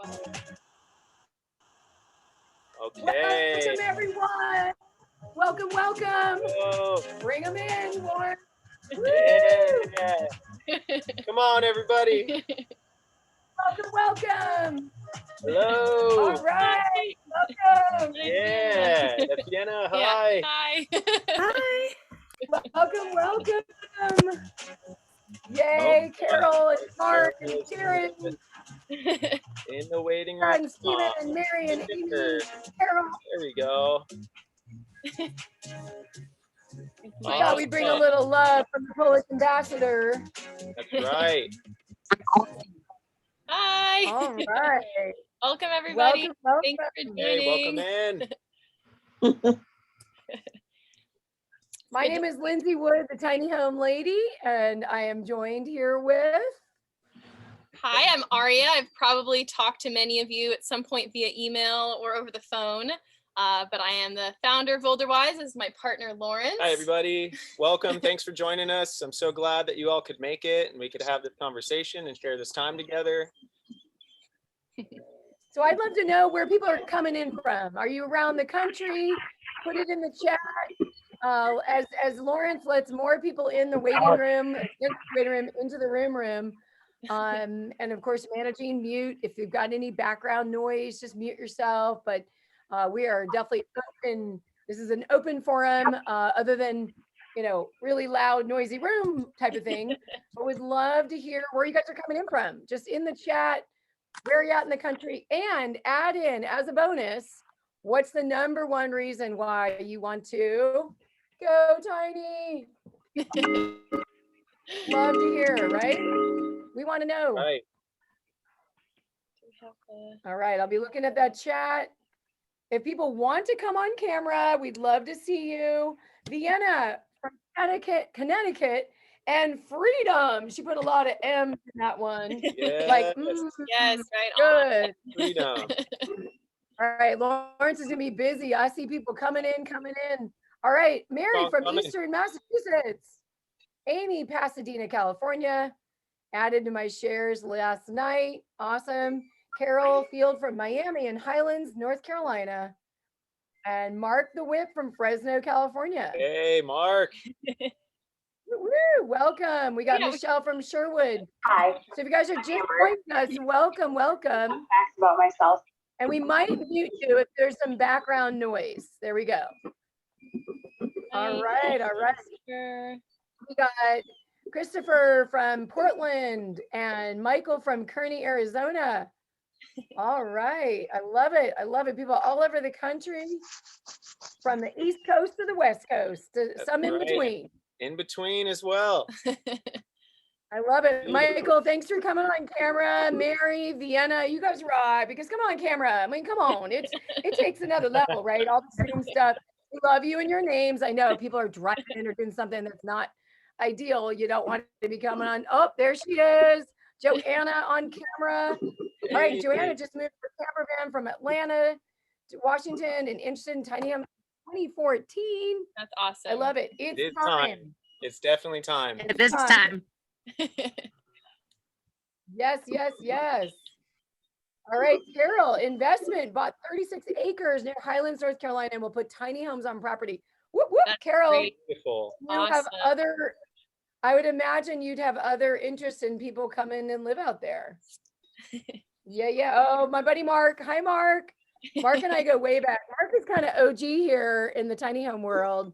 Okay. Welcome, everyone. Welcome, welcome. Oh, Bring them in, Lauren. yeah. Come on, everybody. Welcome, welcome. Hello. All right. Welcome. Yeah. Etienne, hi. Hi. Hi. Welcome, welcome. Yay, Carol and Mark and Sharon In the waiting room. and Stephen and Mary and Amy. Carol. There we go. We thought we'd bring a little love from the Polish ambassador. That's right. Hi. All right. Welcome, everybody. Welcome. Thanks for joining. Hey, welcome in. My name is Lindsay Wood, the Tiny Home Lady, and I am joined here with... Hi, I'm Aria. I've probably talked to many of you at some point via email or over the phone, but I am the founder of Wilderwise. This is my partner, Lawrence. Hi, everybody. Welcome. Thanks for joining us. I'm so glad that you all could make it and we could have this conversation and share this time together. So I'd love to know where people are coming in from. Are you around the country? Put it in the chat. As Lawrence lets more people in the waiting room, into the room. And of course, managing mute. If you've got any background noise, just mute yourself. But we are definitely open. This is an open forum, other than, really loud, noisy room type of thing. But we'd love to hear where you guys are coming in from. Just in the chat, where you're at in the country, and add in as a bonus, what's the number one reason why you want to go tiny? Love to hear, right? We want to know. Right. All right, I'll be looking at that chat. If people want to come on camera, we'd love to see you. Vienna from Connecticut, and Freedom. She put a lot of M's in that one. Yes. Yes, right. Good. Freedom. All right, Lawrence is gonna be busy. I see people coming in. All right, Mary from Eastern Massachusetts. Amy, Pasadena, California. Added to my shares last night. Awesome. Carol Field from Miami and Highlands, North Carolina. And Mark the Whip from Fresno, California. Hey, Mark. Woo, welcome. We got Michelle from Sherwood. Hi. So if you guys are just joining us, welcome. Facts about myself. And we might mute you if there's some background noise. There we go. All right. We got Christopher from Portland and Michael from Kearney, Arizona. All right. I love it. People all over the country, from the East Coast to the West Coast, some in between. In between as well. I love it. Michael, thanks for coming on camera. Mary, Vienna, you guys rock, because come on camera. I mean, come on. It takes another level, right? All the same stuff. We love you and your names. I know people are driving or doing something that's not ideal. You don't want to be coming on. Oh, there she is. Joanna on camera. All right, Joanna just moved her cameraman from Atlanta to Washington and interested in Tiny Home 2014. That's awesome. I love it. It's time. It's definitely time. It is time. Yes. All right, Carol, investment, bought 36 acres near Highlands, North Carolina, and will put tiny homes on property. Whoop, whoop. That's Carol, Beautiful. you have other, I would imagine you'd have other interests in people come in and live out there. Yeah. Oh, my buddy Mark. Hi, Mark. Mark and I go way back. Mark is kind of OG here in the tiny home world.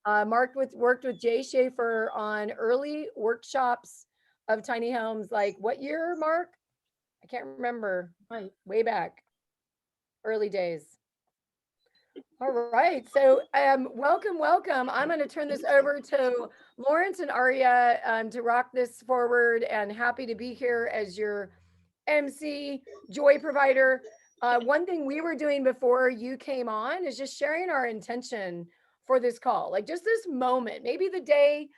Mark worked with Jay Schaefer on early workshops of tiny homes. Like what year, Mark? I can't remember. Way back, early days. All right, so welcome. I'm going to turn this over to Lawrence and Aria to rock this forward, and happy to be here as your MC, joy provider. One thing we were doing before you came on is just sharing our intention for this call, like just this moment. Maybe the day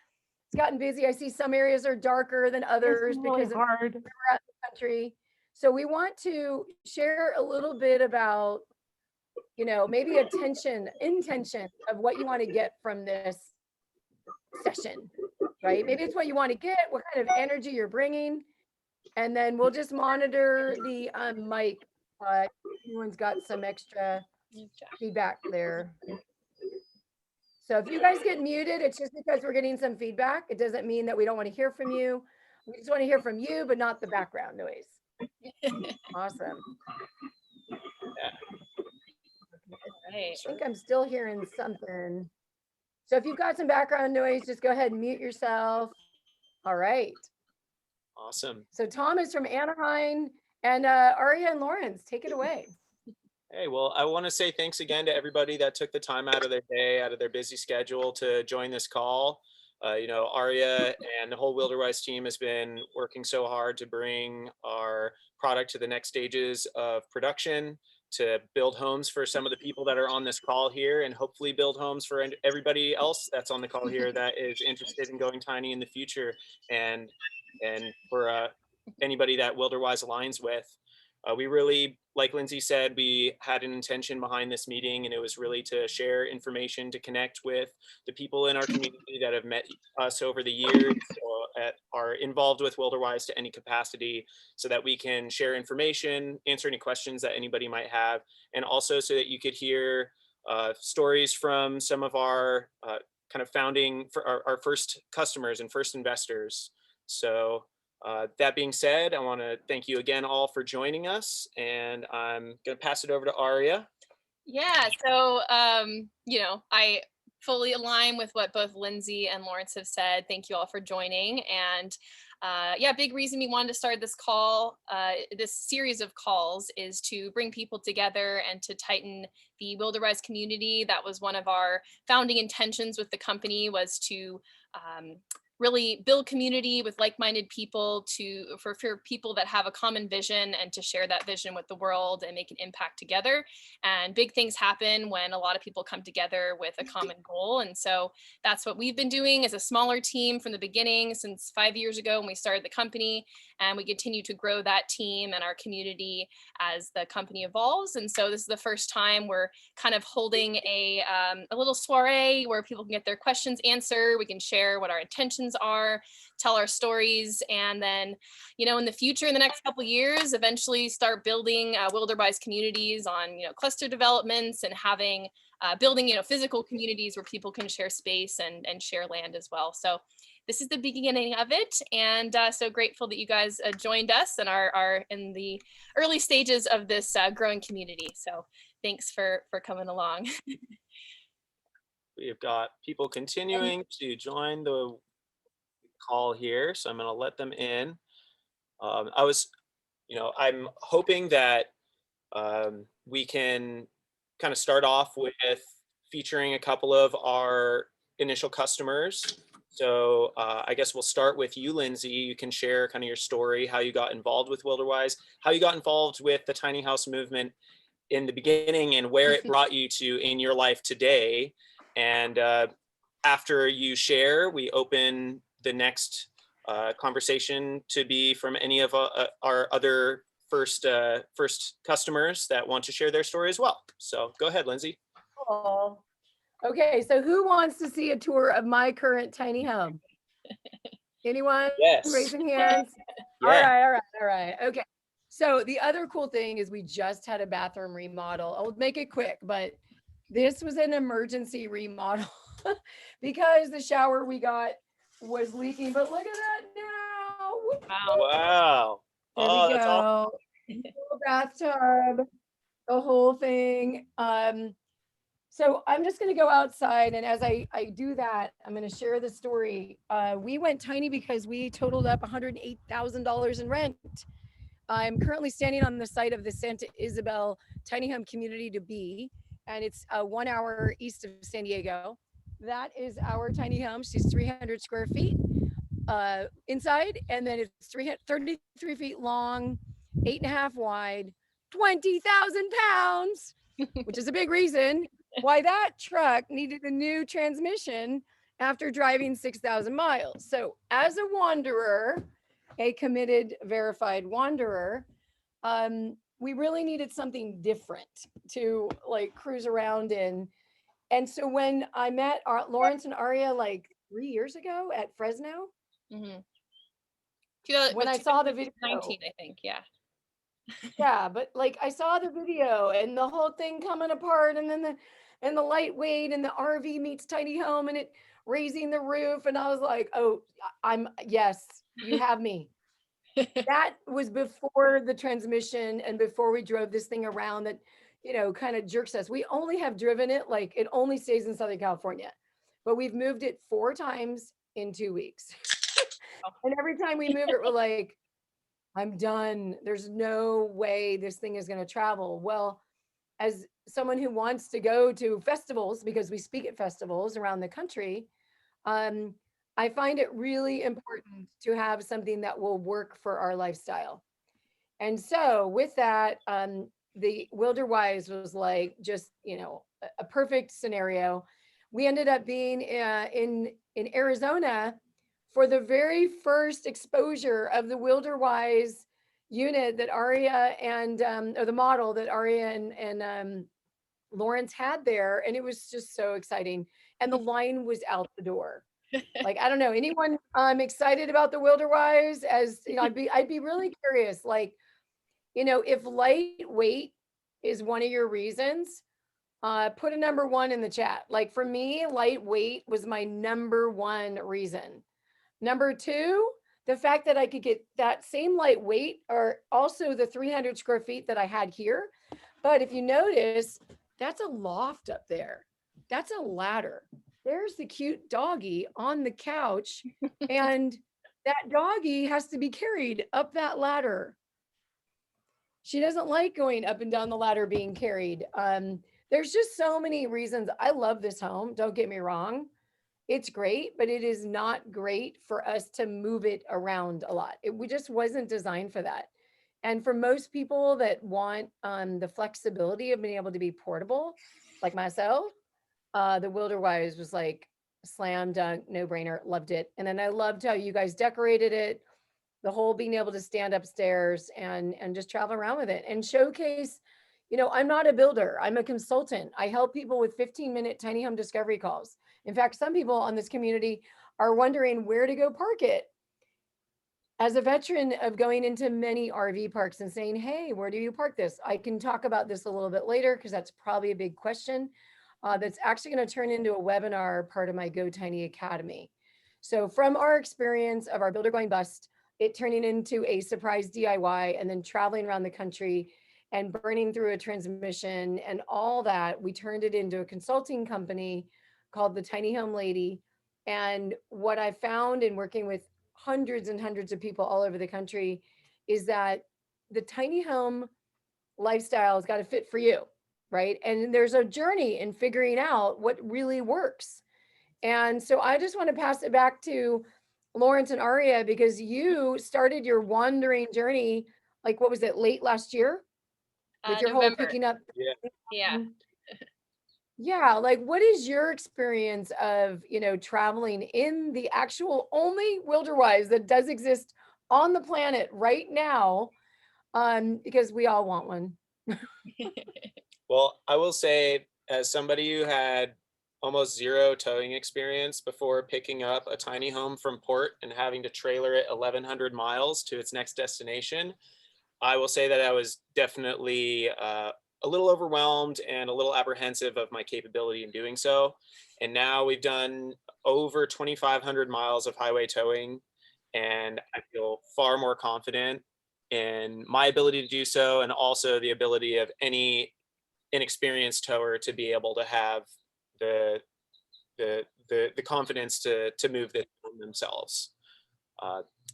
it's gotten busy. I see some areas are darker than others because of where we're at in the country. So we want to share a little bit about, maybe intention of what you want to get from this session, right? Maybe it's what you want to get, what kind of energy you're bringing. And then we'll just monitor the mic Everyone's got some extra feedback there. So if you guys get muted, it's just because we're getting some feedback. It doesn't mean that we don't want to hear from you. We just want to hear from you, but not the background noise. Awesome. Right. I think I'm still hearing something. So if you've got some background noise, just go ahead and mute yourself. All right. Awesome. So Tom is from Anaheim, and Aria and Lawrence, take it away. Hey, well, I want to say thanks again to everybody that took the time out of their day, out of their busy schedule to join this call. Aria and the whole Wilderwise team has been working so hard to bring our product to the next stages of production, to build homes for some of the people that are on this call here, and hopefully build homes for everybody else that's on the call here that is interested in going tiny in the future, and for anybody that Wilderwise aligns with. We really, like Lindsay said, we had an intention behind this meeting, and it was really to share information, to connect with the people in our community that have met us over the years or are involved with Wilderwise to any capacity, so that we can share information, answer any questions that anybody might have, and also so that you could hear stories from some of our kind of founding, for our first customers and first investors. So that being said, I want to thank you again all for joining us, and I'm going to pass it over to Aria. Yeah, so I fully align with what both Lindsay and Lawrence have said. Thank you all for joining. And big reason we wanted to start this call, this series of calls, is to bring people together and to tighten the Wilderwise community. That was one of our founding intentions with the company, was to really build community with like-minded people, for people that have a common vision, and to share that vision with the world and make an impact together. And big things happen when a lot of people come together with a common goal. And so that's what we've been doing as a smaller team from the beginning, since 5 years ago when we started the company. And we continue to grow that team and our community as the company evolves. And so this is the first time we're kind of holding a little soiree where people can get their questions answered. We can share what our intentions are, tell our stories, and then, in the future, in the next couple of years, eventually start building Wilderwise communities on, cluster developments, and having building, physical communities where people can share space and share land as well. So this is the beginning of it, and so grateful that you guys joined us and are in the early stages of this growing community. So thanks for coming along. We have got people continuing to join the call here, so I'm going to let them in. I'm hoping that we can kind of start off with featuring a couple of our initial customers. So I guess we'll start with you, Lindsay. You can share kind of your story, how you got involved with Wilderwise, how you got involved with the tiny house movement in the beginning, and where it brought you to in your life today. And after you share, we open the next conversation to be from any of our other first customers that want to share their story as well. So go ahead, Lindsay. Oh, okay. So who wants to see a tour of my current tiny home? Anyone? Yes. Raising hands. Yeah. All right. Okay. So the other cool thing is we just had a bathroom remodel. I'll make it quick, but this was an emergency remodel because the shower we got was leaking. But look at that now. Wow. There we go. That's awesome. Bathtub, the whole thing. So I'm just going to go outside, and as I do that, I'm going to share the story. We went tiny because we totaled up $108,000 in rent. I'm currently standing on the site of the Santa Isabel tiny home community to be, and it's 1 hour east of San Diego. That is our tiny home. She's 300 square feet inside, and then it's 33 feet long, 8.5 wide, 20,000 pounds, which is a big reason why that truck needed a new transmission after driving 6,000 miles. So as a wanderer, a committed, verified wanderer, we really needed something different to like cruise around in. And so when I met Lawrence and Aria like 3 years ago at Fresno, Mm-hmm. when I saw the video, 19, I think, yeah. Yeah, but like I saw the video and the whole thing coming apart, and then the lightweight and the RV meets tiny home and it raising the roof, and I was like, oh, I'm yes, you have me. That was before the transmission and before we drove this thing around that, kind of jerks us. We only have driven it, like it only stays in Southern California, but we've moved it 4 times in 2 weeks. And every time we move it, we're like, I'm done. There's no way this thing is going to travel. Well, as someone who wants to go to festivals, because we speak at festivals around the country, um, I find it really important to have something that will work for our lifestyle. And so with that, the Wilderwise was like just, a perfect scenario. We ended up being in Arizona for the very first exposure of the Wilderwise unit that Aria and or the model that Aria and Lawrence had there, and it was just so exciting. And the line was out the door. Like, I don't know, anyone excited about the Wilderwise? As you know, I'd be really curious, like, if lightweight is one of your reasons, put a number one in the chat. Like for me, lightweight was my number one reason. Number two, the fact that I could get that same lightweight or also the 300 square feet that I had here. But if you notice, that's a loft up there. That's a ladder. There's the cute doggy on the couch. And that doggy has to be carried up that ladder. She doesn't like going up and down the ladder being carried. There's just so many reasons. I love this home. Don't get me wrong. It's great, but it is not great for us to move it around a lot. We just wasn't designed for that. And for most people that want the flexibility of being able to be portable, like myself, the Wilderwise was like slam dunk, no brainer, loved it. And then I loved how you guys decorated it, the whole being able to stand upstairs and just travel around with it and showcase. I'm not a builder, I'm a consultant. I help people with 15-minute tiny home discovery calls. In fact, some people on this community are wondering where to go park it. As a veteran of going into many RV parks and saying, hey, where do you park this? I can talk about this a little bit later because that's probably a big question that's actually going to turn into a webinar, part of my Go Tiny Academy. So from our experience of our builder going bust, it turning into a surprise DIY and then traveling around the country and burning through a transmission and all that, we turned it into a consulting company called the Tiny Home Lady. And what I found in working with hundreds and hundreds of people all over the country is that the tiny home lifestyle has got to fit for you, right? And there's a journey in figuring out what really works. And so I just want to pass it back to Lawrence and Aria, because you started your wandering journey, like, what was it, late last year with your whole November. picking up? Yeah. Yeah, like what is your experience of, traveling in the actual only Wilderwise that does exist on the planet right now? Because we all want one. Well, I will say, as somebody who had almost zero towing experience before picking up a tiny home from port and having to trailer it 1,100 miles to its next destination, I will say that I was definitely a little overwhelmed and a little apprehensive of my capability in doing so. And now we've done over 2,500 miles of highway towing, and I feel far more confident in my ability to do so, and also the ability of any inexperienced tower to be able to have the the confidence to move this themselves.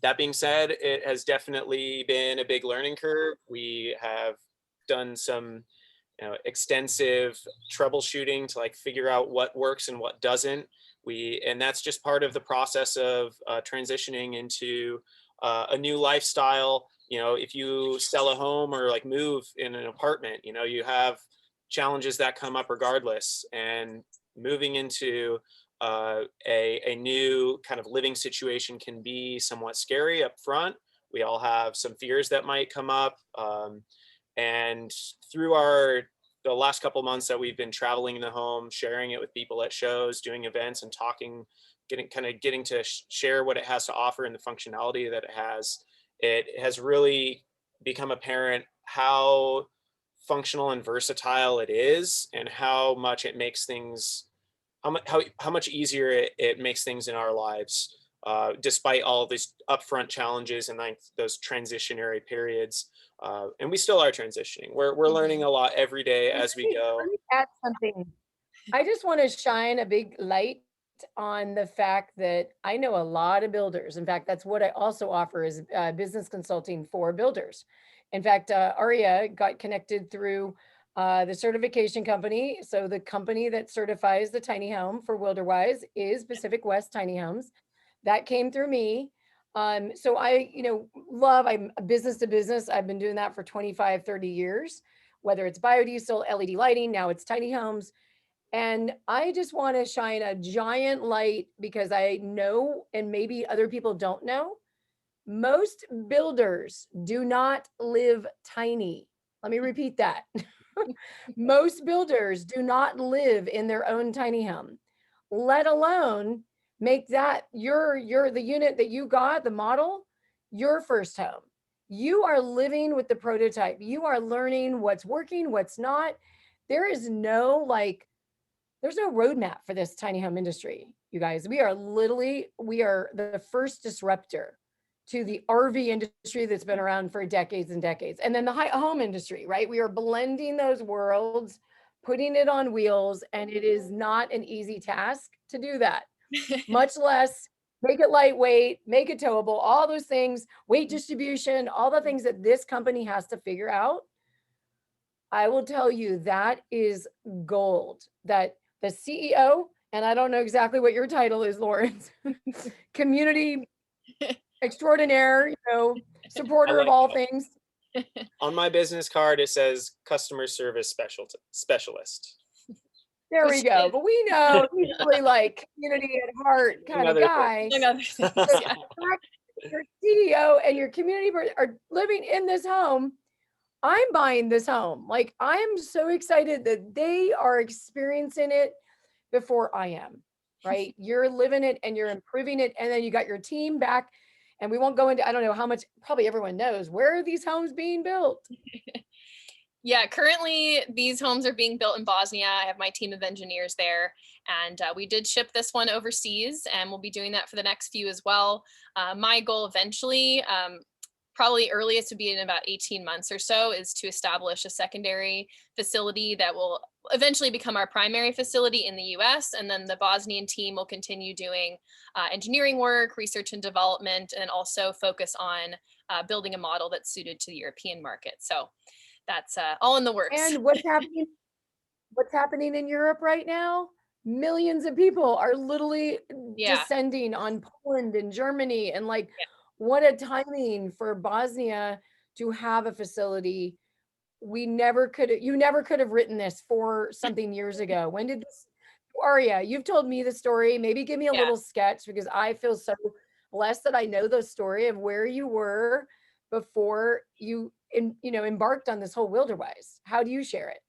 That being said, it has definitely been a big learning curve. We have done some extensive troubleshooting to like figure out what works and what doesn't. And that's just part of the process of transitioning into a new lifestyle. If you sell a home or like move in an apartment, you have challenges that come up regardless. And moving into a new kind of living situation can be somewhat scary up front. We all have some fears that might come up. And through the last couple months that we've been traveling in the home, sharing it with people at shows, doing events and talking, getting to share what it has to offer and the functionality that it has really become apparent how functional and versatile it is, and how much it makes things, how much easier it makes things in our lives, despite all of these upfront challenges and like those transitionary periods. And we still are transitioning. We're learning a lot every day as we go. Let me add something. I just want to shine a big light on the fact that I know a lot of builders. In fact, that's what I also offer is business consulting for builders. In fact, Aria got connected through the certification company. So the company that certifies the tiny home for Wilderwise is Pacific West Tiny Homes. That came through me. So I, I'm business to business. I've been doing that for 25, 30 years, whether it's biodiesel, LED lighting, now it's tiny homes. And I just want to shine a giant light because I know, and maybe other people don't know, most builders do not live tiny. Let me repeat that. Most builders do not live in their own tiny home, let alone make that the unit that you got, the model, your first home. You are living with the prototype. You are learning what's working, what's not. There is no there's no roadmap for this tiny home industry, you guys. We are the first disruptor to the RV industry that's been around for decades and decades. And then the home industry, right? We are blending those worlds, putting it on wheels, and it is not an easy task to do that, much less make it lightweight, make it towable, all those things, weight distribution, all the things that this company has to figure out. I will tell you that is gold. That the CEO, and I don't know exactly what your title is, Lawrence, community extraordinaire, supporter of all things. On my business card, it says customer service specialist. There we go. But we know he's really like community at heart kind of guy. So your CEO and your community are living in this home. I'm buying this home. Like, I'm so excited that they are experiencing it before I am, right? You're living it and you're improving it. And then you got your team back, and we won't go into, I don't know how much, probably everyone knows, where are these homes being built? Yeah, currently these homes are being built in Bosnia. I have my team of engineers there, and we did ship this one overseas, and we'll be doing that for the next few as well. My goal eventually, probably earliest would be in about 18 months or so, is to establish a secondary facility that will eventually become our primary facility in the US. And then the Bosnian team will continue doing engineering work, research and development, and also focus on building a model that's suited to the European market. So that's all in the works. And what's happening in Europe right now? Millions of people are literally descending on Poland and Germany, and what a timing for Bosnia to have a facility. You never could have written this for something years ago. When did this, Aria, you've told me the story. Maybe give me a little sketch, because I feel so blessed that I know the story of where you were before you embarked on this whole Wilderwise. How do you share it?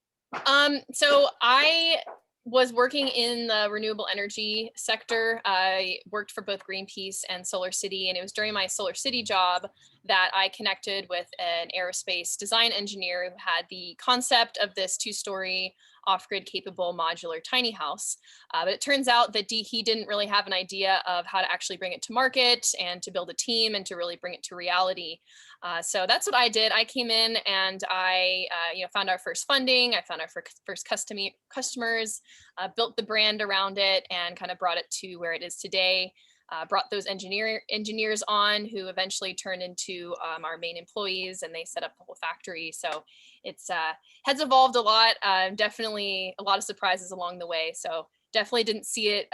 So I was working in the renewable energy sector. I worked for both Greenpeace and Solar City, and it was during my Solar City job that I connected with an aerospace design engineer who had the concept of this 2-story off-grid capable modular tiny house. But it turns out that he didn't really have an idea of how to actually bring it to market and to build a team and to really bring it to reality. So that's what I did. I came in and I found our first funding. I found our first customers, built the brand around it, and kind of brought it to where it is today. Brought those engineers on, who eventually turned into our main employees, and they set up the whole factory. So it's has evolved a lot. Definitely a lot of surprises along the way. So definitely didn't see it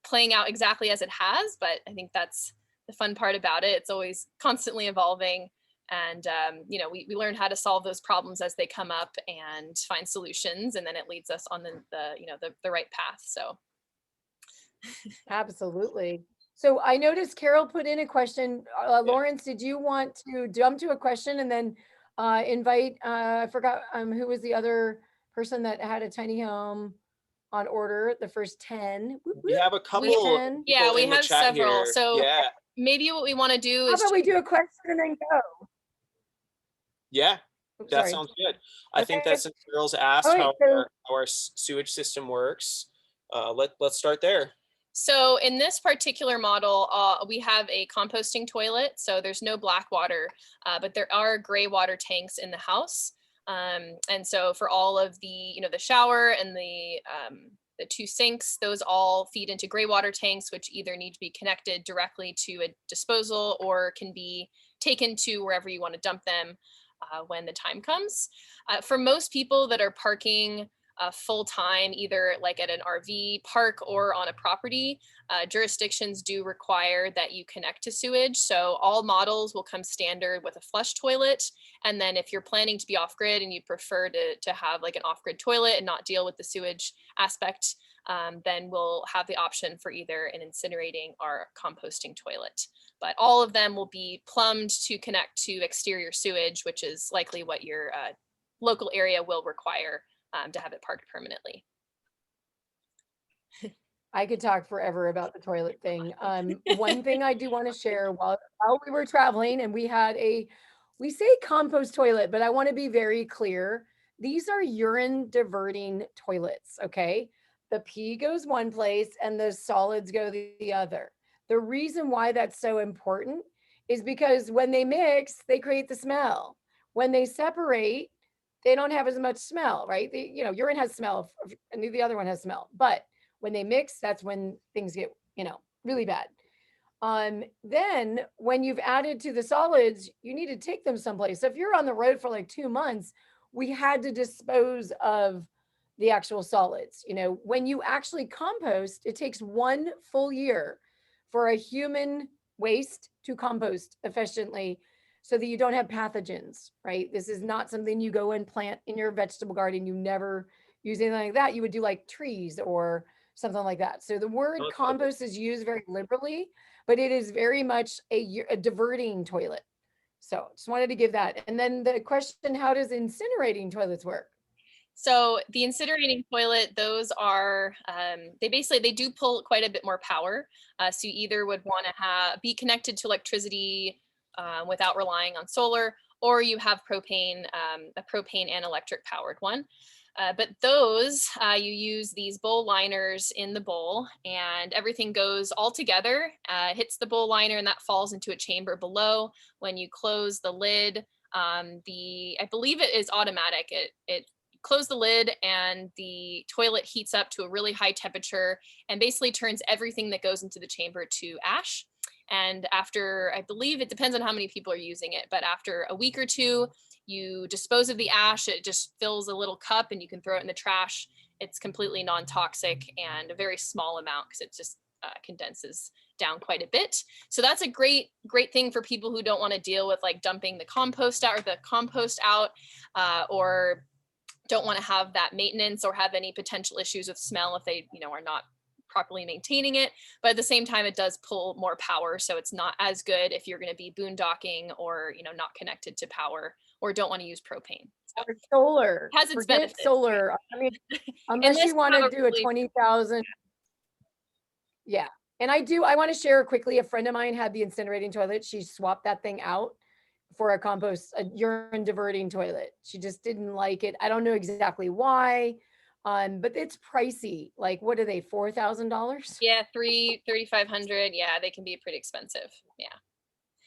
playing out exactly as it has, but I think that's the fun part about it. It's always constantly evolving. And, we learn how to solve those problems as they come up and find solutions. And then it leads us on the right path. So. Absolutely. So I noticed Carol put in a question. Lawrence, did you want to jump to a question and then invite, I forgot who was the other person that had a tiny home on order, the first 10. We have a couple. We have several. Here. So maybe what we want to do is. How about we do a question and then go? Yeah. Oops, That sorry. sounds good. I think Okay. that since Girls asked All right, how our sewage system works, let's start there. So in this particular model, we have a composting toilet. So there's no black water, but there are gray water tanks in the house. And so for all of the, the shower and the 2 sinks, those all feed into gray water tanks, which either need to be connected directly to a disposal or can be taken to wherever you want to dump them when the time comes. For most people that are parking full time, either like at an RV park or on a property, jurisdictions do require that you connect to sewage. So all models will come standard with a flush toilet. And then if you're planning to be off grid and you prefer to have like an off grid toilet and not deal with the sewage aspect, then we'll have the option for either an incinerating or composting toilet. But all of them will be plumbed to connect to exterior sewage, which is likely what your local area will require to have it parked permanently. I could talk forever about the toilet thing. One thing I do want to share while we were traveling and we had we say compost toilet, but I want to be very clear. These are urine diverting toilets, okay? The pee goes one place and the solids go the other. The reason why that's so important is because when they mix, they create the smell. When they separate, they don't have as much smell, right? Urine has smell and the other one has smell, but when they mix, that's when things get, really bad. Then when you've added to the solids, you need to take them someplace. So if you're on the road for like 2 months, we had to dispose of the actual solids. When you actually compost, it takes 1 full year for a human waste to compost efficiently so that you don't have pathogens, right? This is not something you go and plant in your vegetable garden. You never use anything like that. You would do like trees or something like that. So the word compost is used very liberally, but it is very much a diverting toilet. So just wanted to give that. And then the question, how does incinerating toilets work? So the incinerating toilet, those are, they do pull quite a bit more power. So you either would want to be connected to electricity without relying on solar, or you have propane, a propane and electric powered one. But those, you use these bowl liners in the bowl and everything goes all together, hits the bowl liner and that falls into a chamber below. When you close the lid, I believe it is automatic. It close the lid and the toilet heats up to a really high temperature and basically turns everything that goes into the chamber to ash. And after, I believe it depends on how many people are using it, but after a week or 2, you dispose of the ash. It just fills a little cup and you can throw it in the trash. It's completely non-toxic and a very small amount because it just condenses down quite a bit. So that's a great thing for people who don't want to deal with like dumping the compost out or don't want to have that maintenance or have any potential issues with smell if they, are not properly maintaining it. But at the same time, it does pull more power. So it's not as good if you're going to be boondocking or, not connected to power or don't want to use propane. So or solar. Has its Forget benefits. solar. I mean, unless you want to do a 20,000. Yeah. And I want to share quickly, a friend of mine had the incinerating toilet. She swapped that thing out for a urine diverting toilet. She just didn't like it. I don't know exactly why. But it's pricey. Like, what are they, $4,000? Yeah, $3,500. Yeah, they can be pretty expensive. Yeah.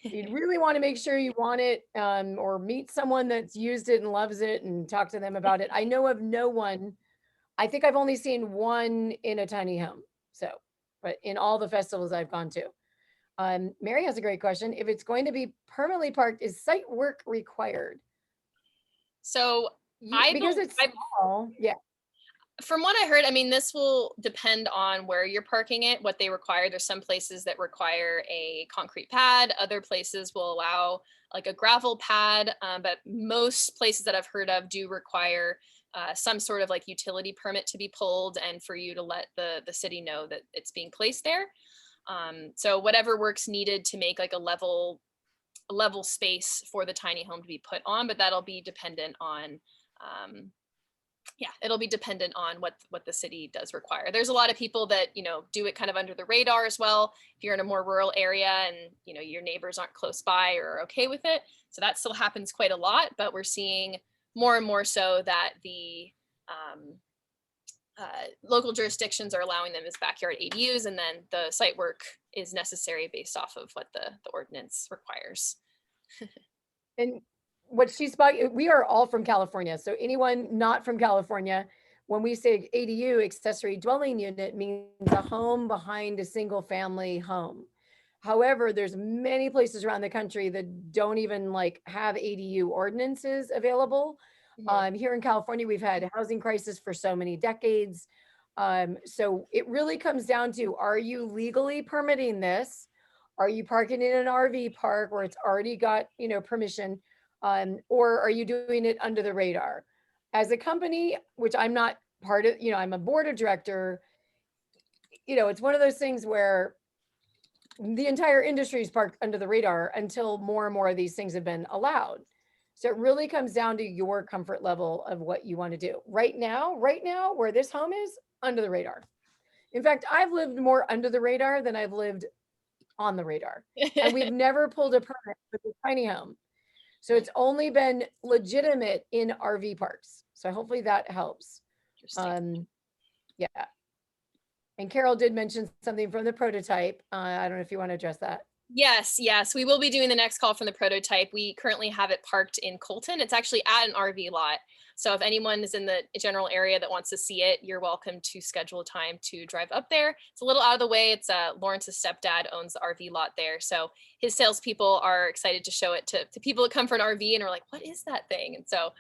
You'd really want to make sure you want it, or meet someone that's used it and loves it and talk to them about it. I know of no one. I think I've only seen one in a tiny home. So, but in all the festivals I've gone to. Mary has a great question. If it's going to be permanently parked, is site work required? So because it's small, yeah. From what I heard, this will depend on where you're parking it, what they require. There's some places that require a concrete pad. Other places will allow like a gravel pad. But most places that I've heard of do require some sort of like utility permit to be pulled and for you to let the city know that it's being placed there. So whatever work's needed to make like a level space for the tiny home to be put on, but that'll be dependent on Yeah, it'll be dependent on what the city does require. There's a lot of people that, do it kind of under the radar as well. If you're in a more rural area and, your neighbors aren't close by or are okay with it. So that still happens quite a lot, but we're seeing more and more so that the local jurisdictions are allowing them as backyard ADUs, and then the site work is necessary based off of what the ordinance requires. And what she's about, we are all from California. So anyone not from California, when we say ADU, accessory dwelling unit, means a home behind a single family home. However, there's many places around the country that don't even have ADU ordinances available. Here in California, we've had a housing crisis for so many decades. So it really comes down to, are you legally permitting this? Are you parking in an RV park where it's already got, permission? Or are you doing it under the radar? As a company, which I'm not part of, I'm a board of director, it's one of those things where the entire industry is parked under the radar until more and more of these things have been allowed. So it really comes down to your comfort level of what you want to do. Right now, where this home is, under the radar. In fact, I've lived more under the radar than I've lived on the radar. And we've never pulled a permit for the tiny home. So it's only been legitimate in RV parks. So hopefully that helps. Yeah. And Carol did mention something from the prototype. I don't know if you want to address that. Yes, we will be doing the next call from the prototype. We currently have it parked in Colton. It's actually at an RV lot. So if anyone is in the general area that wants to see it, you're welcome to schedule a time to drive up there. It's a little out of the way. It's Lawrence's stepdad owns the RV lot there. So his salespeople are excited to show it to people that come for an RV and are like, what is that thing? And so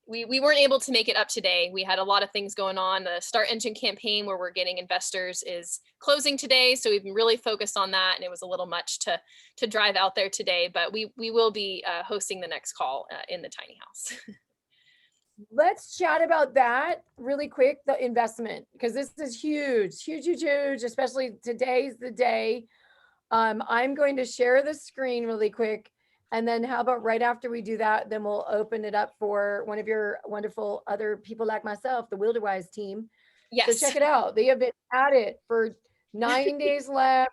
we weren't able to make it up today. We had a lot of things going on. The Start Engine campaign where we're getting investors is closing today. So we've been really focused on that. And it was a little much to drive out there today, but we will be hosting the next call in the tiny house. Let's chat about that really quick, the investment, because this is huge, especially today's the day. I'm going to share the screen really quick. And then how about right after we do that, then we'll open it up for one of your wonderful other people like myself, the Wilderwise team. Yes. So check it out. They have been at it for 9 days left,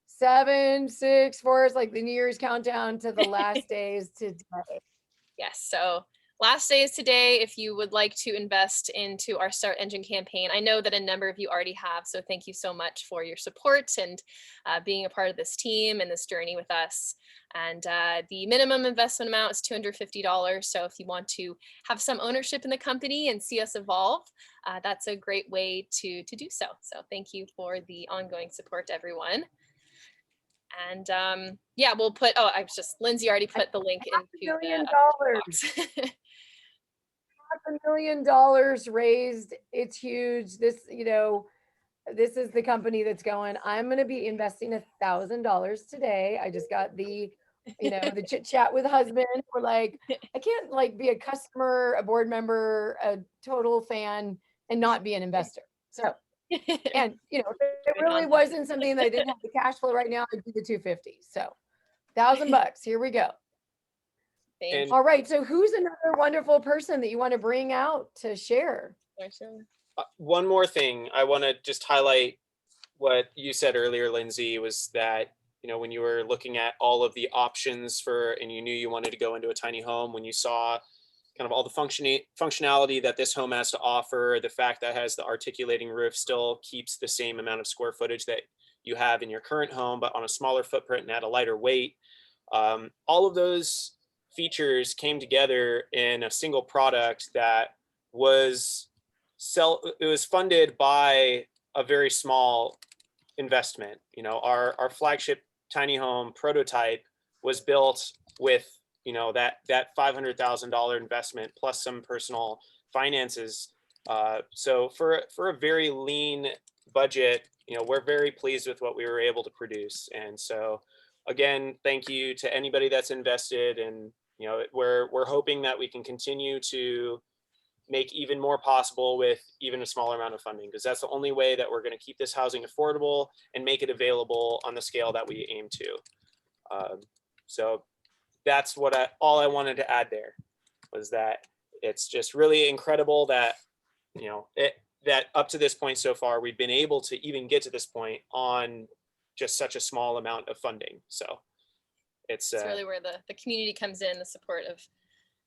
7, 6, 4. It's like the New Year's countdown to the last days today. Yes. So last day is today. If you would like to invest into our Start Engine campaign, I know that a number of you already have. So thank you so much for your support and being a part of this team and this journey with us. And the minimum investment amount is $250. So if you want to have some ownership in the company and see us evolve, that's a great way to do so. So thank you for the ongoing support, everyone. And we'll put, Lindsay already put the link into the box. $500,000 raised. It's huge. This is the company that's going. I'm going to be investing $1,000 today. I just got the chit chat with husband. We're like, I can't be a customer, a board member, a total fan, and not be an investor. So, and if it really wasn't something that I didn't have the cash flow right now, I'd do the 250. So, $1,000. Here we go. All right. So who's another wonderful person that you want to bring out to share? One more thing. I want to just highlight what you said earlier, Lindsay, was that, when you were looking at all of the options and you knew you wanted to go into a tiny home, when you saw kind of all the functionality that this home has to offer, the fact that it has the articulating roof still keeps the same amount of square footage that you have in your current home, but on a smaller footprint and at a lighter weight. All of those features came together in a single product that was funded by a very small investment. Our flagship tiny home prototype was built with that $500,000 investment plus some personal finances. So for a very lean budget, we're very pleased with what we were able to produce. And so again, thank you to anybody that's invested, and we're hoping that we can continue to make even more possible with even a smaller amount of funding, because that's the only way that we're going to keep this housing affordable and make it available on the scale that we aim to. So that's all I wanted to add there, was that it's just really incredible that, you know, that up to this point so far, we've been able to even get to this point on just such a small amount of funding. So it's really where the community comes in, the support of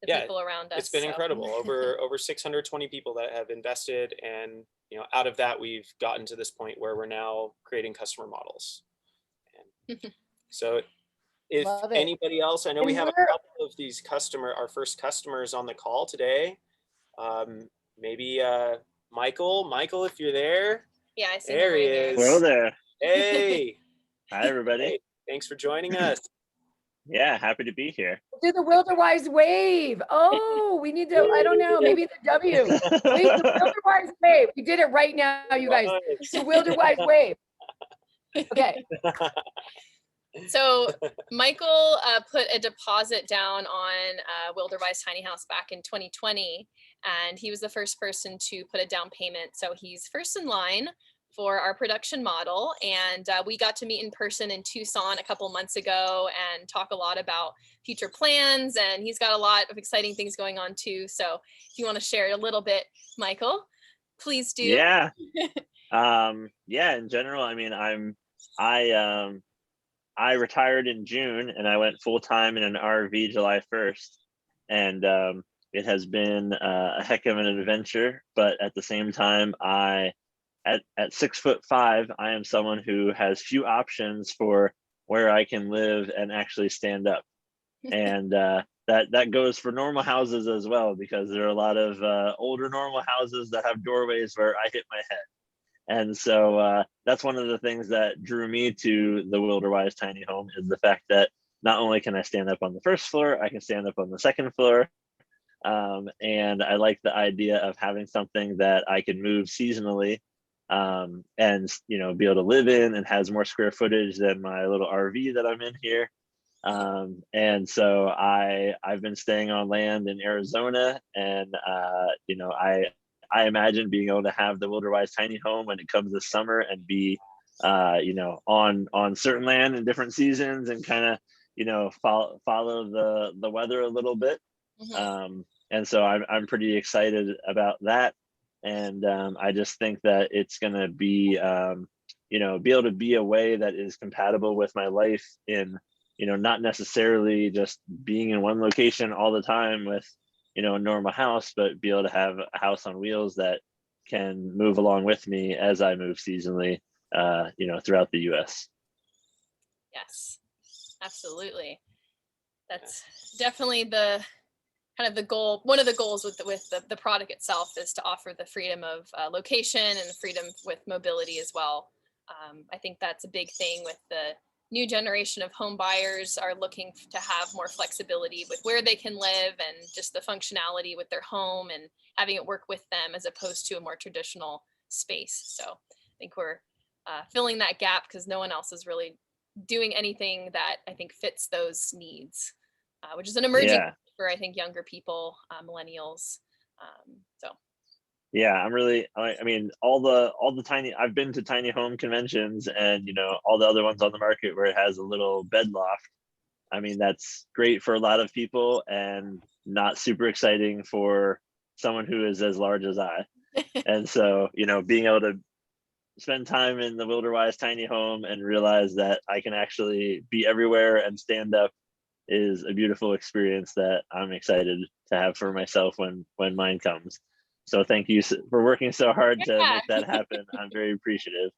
the Yeah, people around us. it's been so. incredible. Over 620 people that have invested, and you know, out of that, we've gotten to this point where we're now creating customer models. And so, if Love it. anybody else, I know And we have a we're- couple of these our first customers on the call today. Maybe Michael, if you're there. Yeah, I see him There he right here. is. Hello there. Hey, Hi, everybody. hey, thanks for joining us. Yeah, happy to be here. Do the Wilderwise wave. Oh, we need to, I don't know, maybe the W. Wait, the Wilderwise wave. We did it right now, you guys. The Wilderwise wave. Okay. So Michael put a deposit down on Wilderwise Tiny House back in 2020, and he was the first person to put a down payment. So he's first in line for our production model, and we got to meet in person in Tucson a couple months ago and talk a lot about future plans, and he's got a lot of exciting things going on too. So if you want to share a little bit, Michael, please do. Yeah. Yeah, in general, I mean, I retired in June and I went full time in an RV July 1st. And it has been a heck of an adventure, but at the same time, at 6'5", I am someone who has few options for where I can live and actually stand up. And that goes for normal houses as well, because there are a lot of older normal houses that have doorways where I hit my head. And so that's one of the things that drew me to the Wilderwise tiny home, is the fact that not only can I stand up on the first floor, I can stand up on the second floor. And I like the idea of having something that I can move seasonally, and, you know, be able to live in, and has more square footage than my little RV that I'm in here. And so I've been staying on land in Arizona, and you know, I imagine being able to have the Wilderwise tiny home when it comes this summer, and be you know, on certain land in different seasons, and kind of, you know, follow the weather a little bit. And so I'm pretty excited about that. And I just think that it's gonna be you know, be able to be a way that is compatible with my life, in, you know, not necessarily just being in one location all the time with, you know, a normal house, but be able to have a house on wheels that can move along with me as I move seasonally, you know, throughout the US. Yes, absolutely. That's definitely the kind of the goal. One of the goals with the product itself is to offer the freedom of location and the freedom with mobility as well. I think that's a big thing with the new generation of home buyers, are looking to have more flexibility with where they can live, and just the functionality with their home, and having it work with them as opposed to a more traditional space. So I think we're filling that gap, because no one else is really doing anything that I think fits those needs, which is an emerging for, I think, younger people, millennials. So yeah, I mean, all the tiny, I've been to tiny home conventions, and, you know, all the other ones on the market where it has a little bed loft. I mean, that's great for a lot of people, and not super exciting for someone who is as large as I. And so, you know, being able to spend time in the Wilderwise tiny home and realize that I can actually be everywhere and stand up is a beautiful experience that I'm excited to have for myself when mine comes. So thank you for working so hard to make that happen. I'm very appreciative.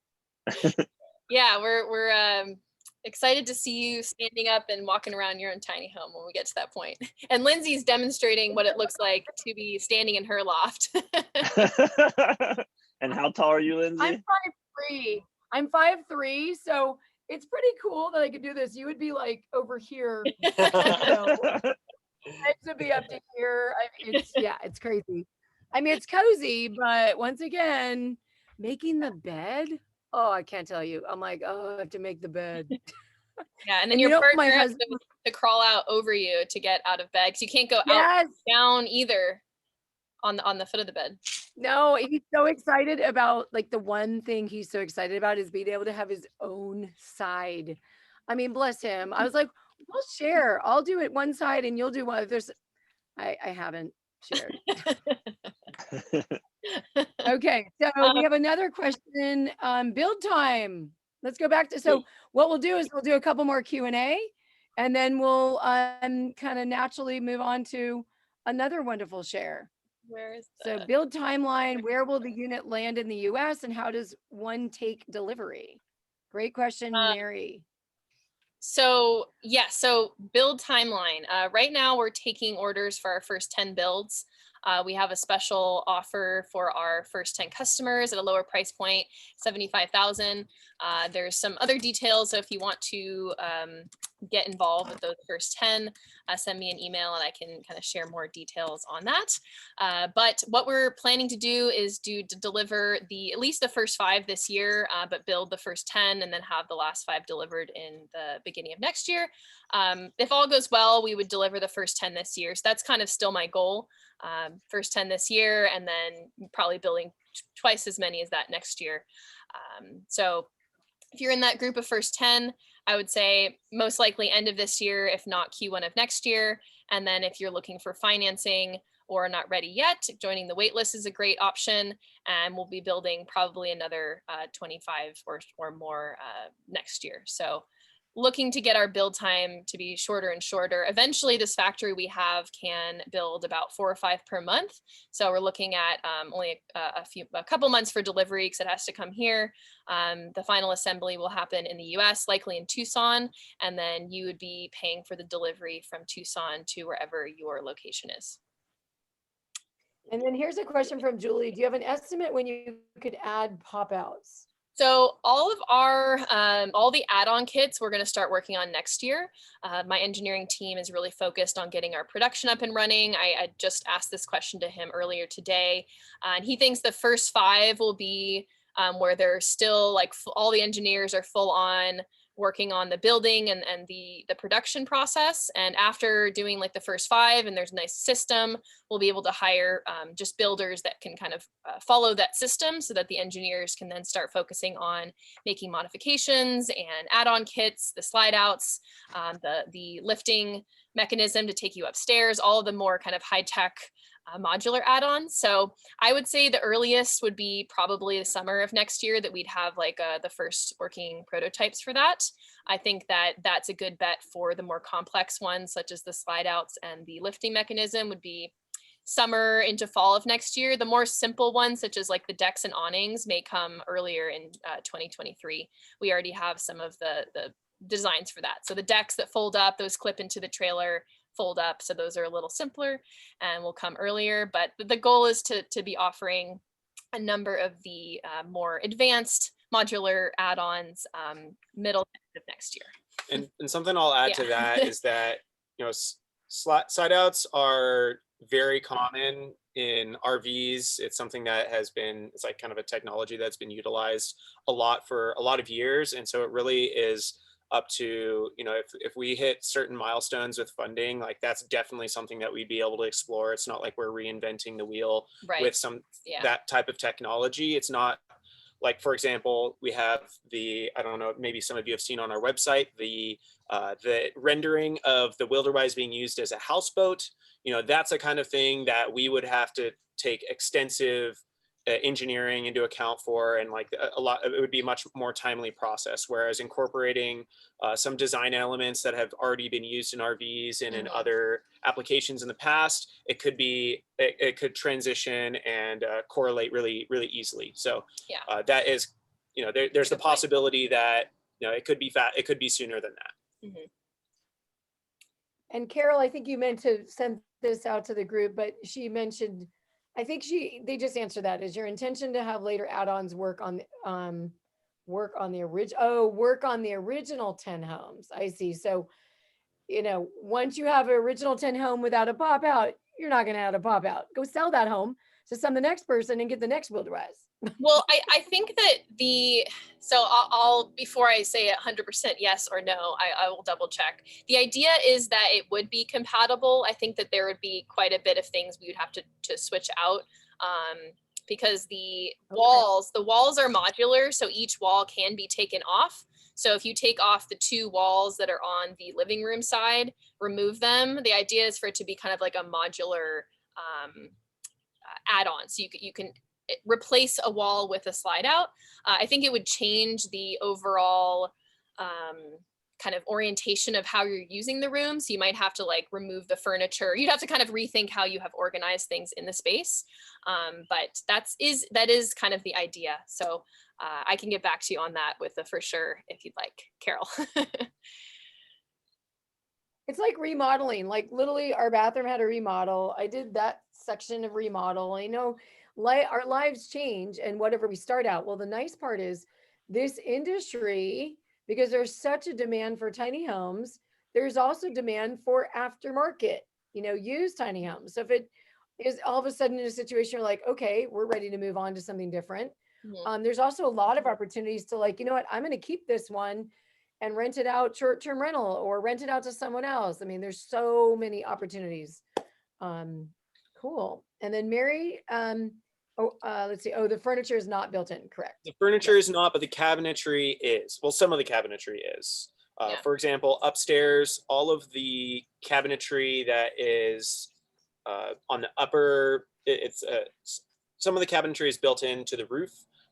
Yeah, we're excited to see you standing up and walking around your own tiny home when we get to that point. And Lindsay's demonstrating what it looks like to be standing in her loft. And how tall are you, Lindsay? I'm 5'3". I'm 5'3", so it's pretty cool that I could do this. You would be like over here, you know, legs would be up to here. I mean, it's crazy. I mean, it's cozy, but once again, making the bed. Oh, I can't tell you. I'm like, oh, I have to make the bed. Yeah, and then And your you know, partner my has husband. to crawl out over you to get out of bed, because you can't go out Yes. down either on the foot of the bed. No, he's so excited about, like, the one thing he's so excited about is being able to have his own side. I mean, bless him. I was like, we'll share. I'll do it one side and you'll do one. I haven't. shared. Okay, so we have another question on build time. Let's go back to, so what we'll do is we'll do a couple more Q&A, and then we'll kind of naturally move on to another wonderful share. Where is So the, build timeline, where will the unit land in the US and how does one take delivery? Great question, Mary. so yeah, so build timeline. Right now we're taking orders for our first 10 builds. We have a special offer for our first 10 customers at a lower price point, 75,000. There's some other details. So if you want to get involved with those first 10, send me an email and I can kind of share more details on that. But what we're planning to do is deliver at least the first 5 this year, but build the first 10 and then have the last 5 delivered in the beginning of next year. If all goes well, we would deliver the first 10 this year. So that's kind of still my goal. First 10 this year, and then probably building twice as many as that next year. So if you're in that group of first 10, I would say most likely end of this year, if not Q1 of next year. And then if you're looking for financing or not ready yet, joining the wait list is a great option. And we'll be building probably another 25 or more next year. So looking to get our build time to be shorter and shorter. Eventually, this factory we have can build about 4 or 5 per month. So we're looking at only a couple months for delivery because it has to come here. The final assembly will happen in the US, likely in Tucson, and then you would be paying for the delivery from Tucson to wherever your location is. And then here's a question from Julie. Do you have an estimate when you could add pop-outs? So all of our, all the add-on kits we're going to start working on next year. My engineering team is really focused on getting our production up and running. I just asked this question to him earlier today, and he thinks the first 5 will be where they're still like all the engineers are full on working on the building and the production process. And after doing like the first 5 and there's a nice system, we'll be able to hire just builders that can kind of follow that system so that the engineers can then start focusing on making modifications and add-on kits, the slide outs, the lifting mechanism to take you upstairs, all of the more kind of high-tech modular add-ons. So I would say the earliest would be probably the summer of next year that we'd have like the first working prototypes for that. I think that that's a good bet for the more complex ones, such as the slide outs and the lifting mechanism would be summer into fall of next year. The more simple ones, such as like the decks and awnings, may come earlier in 2023. We already have some of the designs for that. So the decks that fold up, those clip into the trailer, fold up. So those are a little simpler and will come earlier. But the goal is to be offering a number of the more advanced modular add-ons middle of next year. And something I'll add to that is that, you know, slide outs are very common in RVs. It's something that has been, it's like kind of a technology that's been utilized a lot for a lot of years. And so it really is up to, you know, if we hit certain milestones with funding, like that's definitely something that we'd be able to explore. It's not like we're reinventing the wheel with some that type of technology. It's not like, for example, we have the, I don't know, maybe some of you have seen on our website, the rendering of the Wilderwise being used as a houseboat. You know, that's a kind of thing that we would have to take extensive engineering into account for, and like a lot, it would be a much more timely process. Whereas incorporating some design elements that have already been used in RVs and in other applications in the past, it could be, it could transition and correlate really, really easily. So that is, you know, there's the possibility that, you know, it could be sooner than that. And Carol, I think you meant to send this out to the group, but she mentioned, I think they just answered that. Is your intention to have later add-ons work on the original 10 homes? I see. So, you know, once you have an original 10 home without a pop out, you're not going to add a pop out. Go sell that home to the next person and get the next Wilderwise. Well, I think that so I'll before I say 100% yes or no, I will double check. The idea is that it would be compatible. I think that there would be quite a bit of things we would have to switch out because the walls are modular. So each wall can be taken off. So if you take off the 2 walls that are on the living room side, remove them, the idea is for it to be kind of like a modular add-ons. So you can replace a wall with a slide out. I think it would change the overall kind of orientation of how you're using the room. So you might have to like remove the furniture. You'd have to kind of rethink how you have organized things in the space. But that is kind of the idea. So I can get back to you on that with the for sure if you'd like, Carol. It's like remodeling, like literally our bathroom had a remodel. I did that section of remodel. I know our lives change and whatever we start out. Well, the nice part is this industry, because there's such a demand for tiny homes, there's also demand for aftermarket, used tiny homes. So if it is all of a sudden in a situation you're like, okay, we're ready to move on to something different. There's also a lot of opportunities to like, you know what, I'm going to keep this one and rent it out short-term rental or rent it out to someone else. I mean, there's so many opportunities. Cool. And then Mary, let's see. Oh, the furniture is not built in, correct? The furniture is not, but the cabinetry is. Well, some of the cabinetry is. Yeah. For example, upstairs, all of the cabinetry that is on the upper, some of the cabinetry is built into the roof.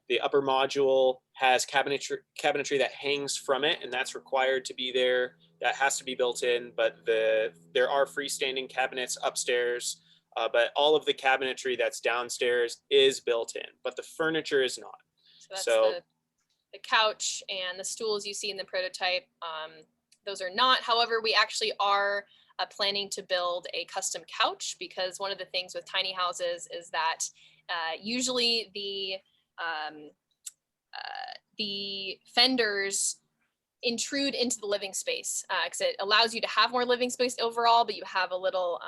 The upper module has cabinetry that hangs from it, and that's required to be there. That has to be built in, but there are freestanding cabinets upstairs, but all of the cabinetry that's downstairs is built in, but the furniture is not. So that's the couch and the stools you see in the prototype. Those are not. However, we actually are planning to build a custom couch, because one of the things with tiny houses is that usually the fenders intrude into the living space because it allows you to have more living space overall, but you have a little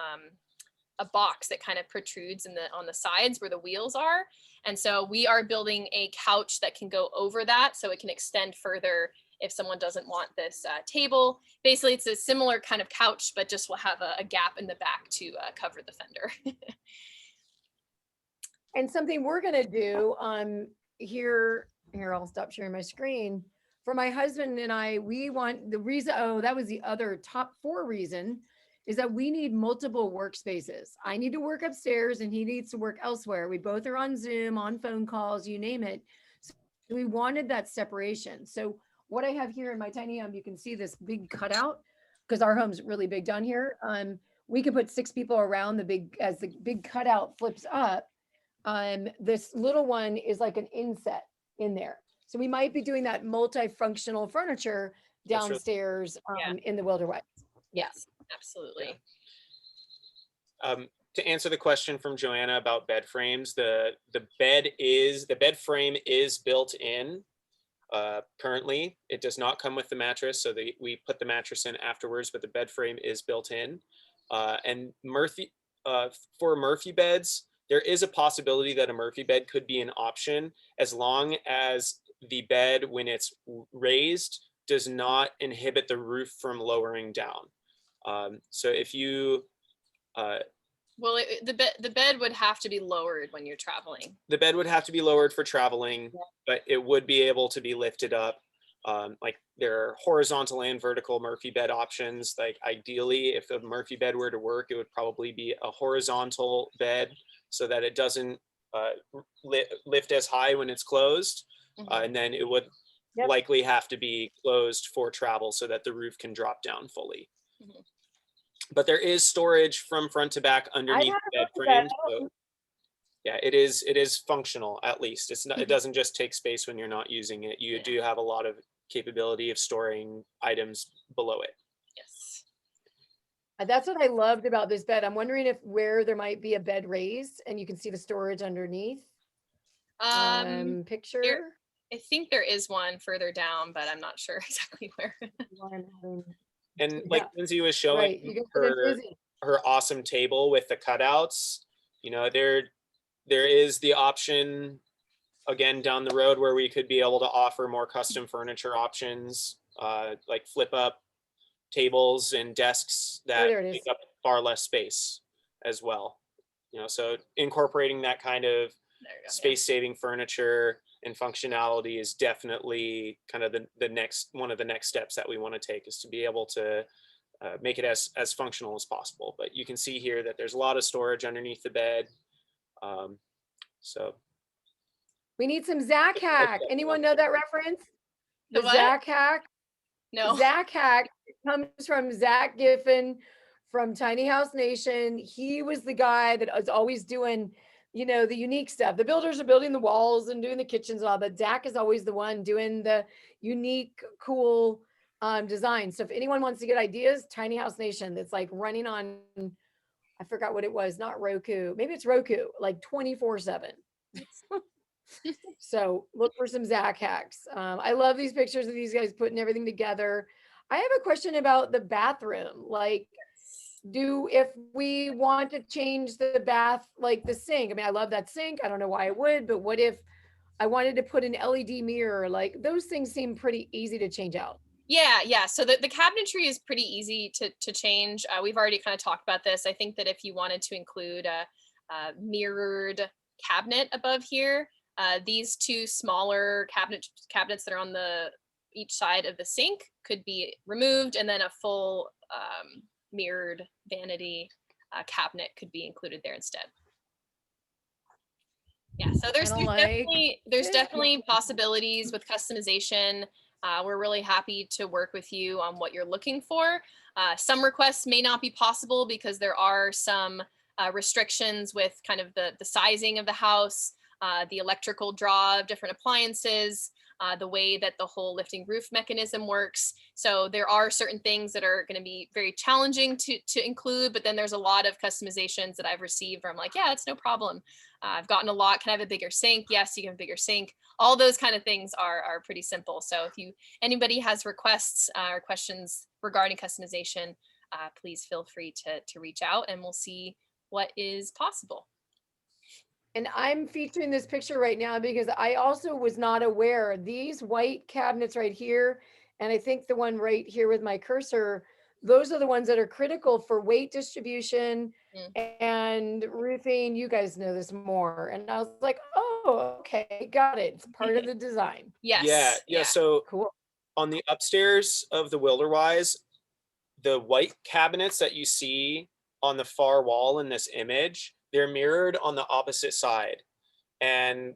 a box that kind of protrudes on the sides where the wheels are. And so we are building a couch that can go over that, so it can extend further if someone doesn't want this table. Basically, it's a similar kind of couch, but just will have a gap in the back to cover the fender. And something we're going to do here, I'll stop sharing my screen. For my husband and I, we want the reason, that was the other top 4 reason, is that we need multiple workspaces. I need to work upstairs and he needs to work elsewhere. We both are on Zoom, on phone calls, you name it. So we wanted that separation. So what I have here in my tiny home, you can see this big cutout because our home's really big down here. We can put 6 people around as the big cutout flips up. This little one is like an inset in there. So we might be doing that multifunctional furniture downstairs in the Wilderwise. Yes, absolutely. To answer the question from Joanna about bed frames, the bed frame is built in. Currently, it does not come with the mattress, so we put the mattress in afterwards, but the bed frame is built in. And for Murphy beds, there is a possibility that a Murphy bed could be an option, as long as the bed, when it's raised, does not inhibit the roof from lowering down. So if you well, the bed would have to be lowered when you're traveling. The bed would have to be lowered for traveling, but it would be able to be lifted up. Like there are horizontal and vertical Murphy bed options. Like ideally, if the Murphy bed were to work, it would probably be a horizontal bed so that it doesn't lift as high when it's closed. And then it would likely have to be closed for travel so that the roof can drop down fully. But there is storage from front to back underneath the bed frame. So yeah, it is functional, at least. It's not, it doesn't just take space when you're not using it. You do have a lot of capability of storing items below it. Yes. That's what I loved about this bed. I'm wondering where there might be a bed raised and you can see the storage underneath. Picture. I think there is one further down, but I'm not sure exactly where. And like Lindsay was showing her awesome table with the cutouts, there is the option again down the road where we could be able to offer more custom furniture options, like flip up tables and desks that take up far less space as well. So incorporating that kind of space saving furniture and functionality is definitely kind of one of the next steps that we want to take, is to be able to make it as functional as possible. But you can see here that there's a lot of storage underneath the bed. So We need some Zach hack. Anyone know that reference? The The what? Zach hack? No. Zach hack comes from Zach Giffen from Tiny House Nation. He was the guy that was always doing, you know, the unique stuff. The builders are building the walls and doing the kitchens and all, but Zach is always the one doing the unique, cool design. So if anyone wants to get ideas, Tiny House Nation, that's like running on, I forgot what it was, not Roku. Maybe it's Roku, like 24/7. So look for some Zach hacks. I love these pictures of these guys putting everything together. I have a question about the bathroom. Like, if we want to change the bath, like the sink, I mean, I love that sink. I don't know why I would, but what if I wanted to put an LED mirror? Like, those things seem pretty easy to change out. Yeah. So the cabinetry is pretty easy to change. We've already kind of talked about this. I think that if you wanted to include a mirrored cabinet above here, these two smaller cabinets that are on each side of the sink could be removed, and then a full mirrored vanity cabinet could be included there instead. Yeah, so there's definitely possibilities with customization. We're really happy to work with you on what you're looking for. Some requests may not be possible because there are some restrictions with kind of the sizing of the house, the electrical draw of different appliances, the way that the whole lifting roof mechanism works. So there are certain things that are going to be very challenging to include, but then there's a lot of customizations that I've received where I'm like, yeah, it's no problem. I've gotten a lot. Can I have a bigger sink? Yes, you can have a bigger sink. All those kind of things are pretty simple. So if anybody has requests or questions regarding customization, please feel free to reach out and we'll see what is possible. And I'm featuring this picture right now because I also was not aware these white cabinets right here, and I think the one right here with my cursor, those are the ones that are critical for weight distribution and roofing. You guys know this more. And I was like, oh, okay, got it. It's part of the design. Yes. Yeah. So cool. On the upstairs of the Wilderwise, the white cabinets that you see on the far wall in this image, they're mirrored on the opposite side. And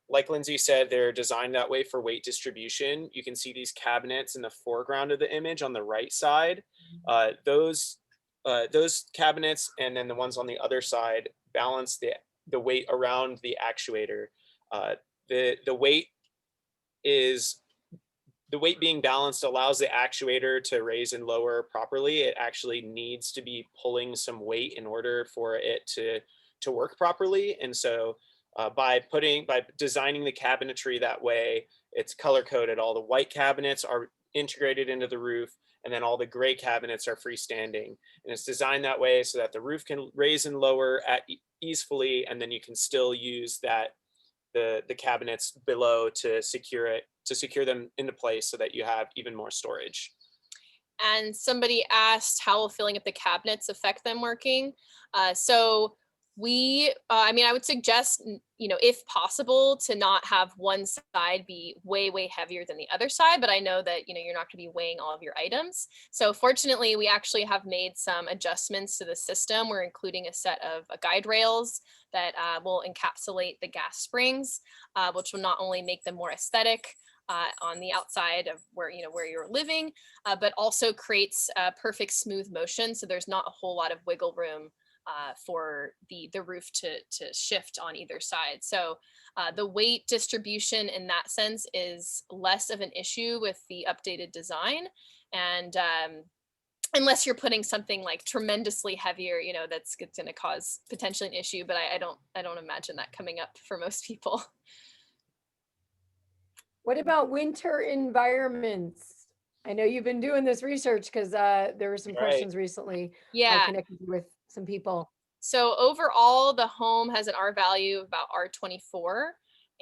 like Lindsay said, they're designed that way for weight distribution. You can see these cabinets in the foreground of the image on the right side. Those cabinets and then the ones on the other side balance the weight around the actuator. The weight being balanced allows the actuator to raise and lower properly. It actually needs to be pulling some weight in order for it to work properly. And so by designing the cabinetry that way, it's color coded. All the white cabinets are integrated into the roof, and then all the gray cabinets are freestanding. And it's designed that way so that the roof can raise and lower easily, and then you can still use the cabinets below to secure them into place so that you have even more storage. And somebody asked how will filling up the cabinets affect them working. So I would suggest, if possible, to not have one side be way, way heavier than the other side, but I know that, you're not gonna be weighing all of your items. So fortunately, we actually have made some adjustments to the system. We're including a set of guide rails that will encapsulate the gas springs, which will not only make them more aesthetic on the outside of where you're living, but also creates a perfect smooth motion. So there's not a whole lot of wiggle room for the roof to shift on either side. So the weight distribution in that sense is less of an issue with the updated design. And unless you're putting something like tremendously heavier, that's going to cause potentially an issue, but I don't imagine that coming up for most people. What about winter environments? I know you've been doing this research because there were some questions recently. Yeah. I connected with some people. So overall, the home has an R value of about R24.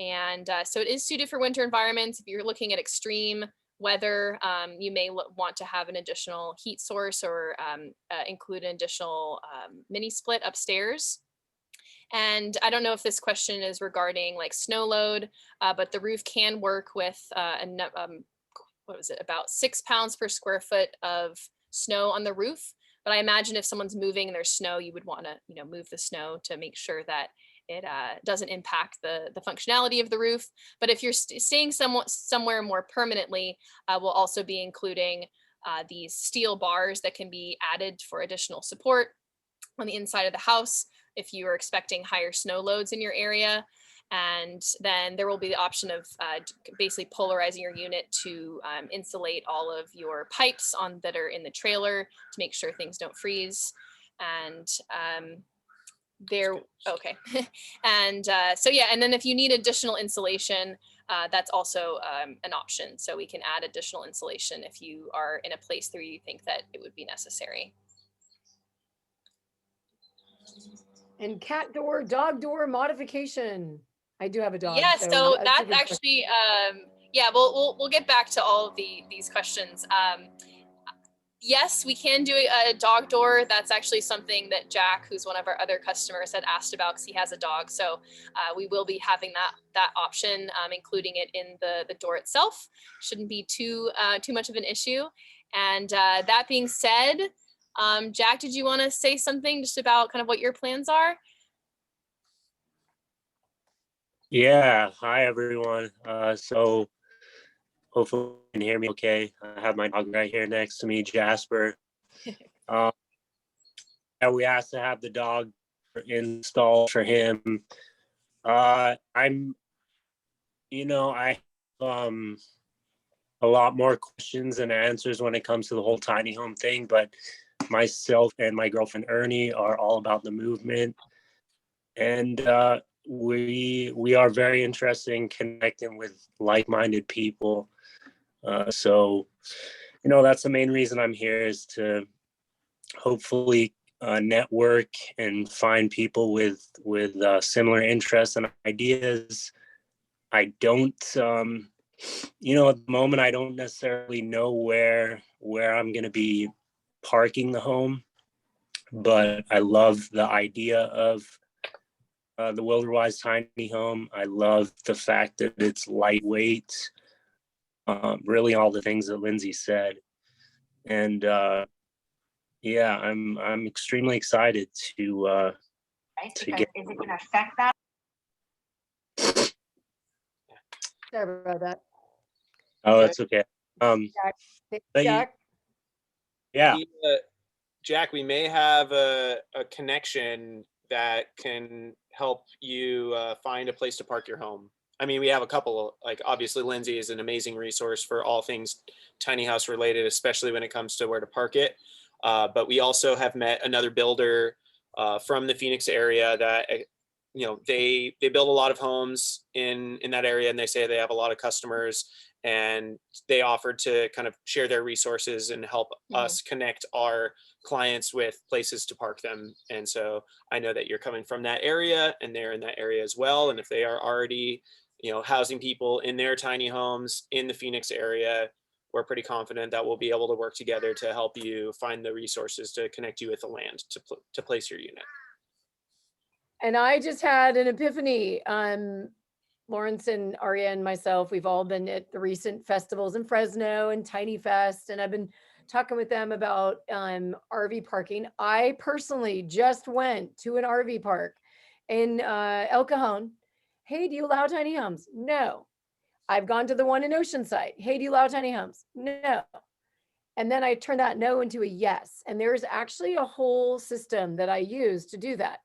And so it is suited for winter environments. If you're looking at extreme weather, you may want to have an additional heat source or include an additional mini split upstairs. And I don't know if this question is regarding like snow load, but the roof can work with about 6 pounds per square foot of snow on the roof. But I imagine if someone's moving and there's snow, you would want to, you know, move the snow to make sure that it doesn't impact the functionality of the roof. But if you're staying somewhere more permanently, we'll also be including these steel bars that can be added for additional support on the inside of the house if you are expecting higher snow loads in your area. And then there will be the option of basically polarizing your unit to insulate all of your pipes that are in the trailer to make sure things don't freeze. And okay. And so yeah, and then if you need additional insulation, that's also an option. So we can add additional insulation if you are in a place where you think that it would be necessary. And cat door, dog door modification. I do have a dog. Yeah, so a that's good question. actually yeah, we'll get back to all of these questions. Yes, we can do a dog door. That's actually something that Jack, who's one of our other customers, had asked about because he has a dog. So we will be having that option, including it in the door itself. Shouldn't be too much of an issue. And that being said, Jack, did you want to say something just about kind of what your plans are? Yeah, hi everyone. So hopefully you can hear me okay. I have my dog right here next to me, Jasper. Yeah, we asked to have the dog installed for him. I have a lot more questions and answers when it comes to the whole tiny home thing, but myself and my girlfriend Ernie are all about the movement. And we are very interested in connecting with like-minded people. So, that's the main reason I'm here, is to hopefully network and find people with similar interests and ideas. I don't, at the moment, I don't necessarily know where I'm going to be parking the home, but I love the idea of the Wilderwise tiny home. I love the fact that it's lightweight, really all the things that Lindsay said. And yeah, I'm extremely excited to get. Is it going to affect that? Sorry about that. Oh, it's okay. Thanks, but Jack. Yeah. Jack, we may have a connection that can help you find a place to park your home. I mean, we have a couple, like obviously Lindsay is an amazing resource for all things tiny house related, especially when it comes to where to park it. But we also have met another builder from the Phoenix area that, they build a lot of homes in that area, and they say they have a lot of customers, and they offered to kind of share their resources and help us connect our clients with places to park them. And so I know that you're coming from that area and they're in that area as well. And if they are already, housing people in their tiny homes in the Phoenix area, we're pretty confident that we'll be able to work together to help you find the resources to connect you with the land to place your unit. And I just had an epiphany. Lawrence and Aria and myself, we've all been at the recent festivals in Fresno and Tiny Fest, and I've been talking with them about RV parking. I personally just went to an RV park in El Cajon. Hey, do you allow tiny homes? No. I've gone to the one in Oceanside. Hey, do you allow tiny homes? No. And then I turned that no into a yes. And there's actually a whole system that I use to do that.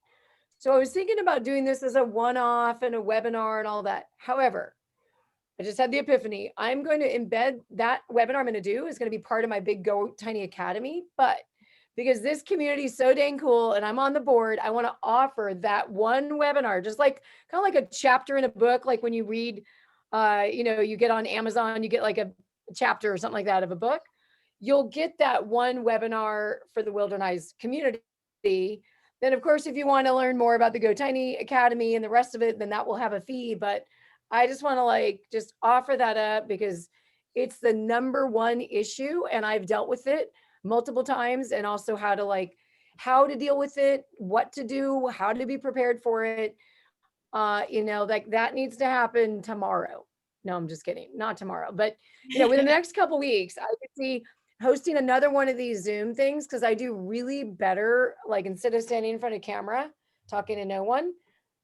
So I was thinking about doing this as a one-off and a webinar and all that. However, I just had the epiphany. I'm going to embed that webinar I'm going to do is going to be part of my big Go Tiny Academy. But because this community is so dang cool and I'm on the board, I want to offer that one webinar, just like kind of like a chapter in a book. Like when you read, you get on Amazon, you get like a chapter or something like that of a book. You'll get that one webinar for the Wilderwise community. Then, of course, if you want to learn more about the Go Tiny Academy and the rest of it, then that will have a fee. But I just want to just offer that up because it's the number one issue. And I've dealt with it multiple times, and also how to deal with it, what to do, how to be prepared for it. That needs to happen tomorrow. No, I'm just kidding. Not tomorrow, but within the next couple of weeks, I could see hosting another one of these Zoom things because I do really better, like instead of standing in front of camera, talking to no one,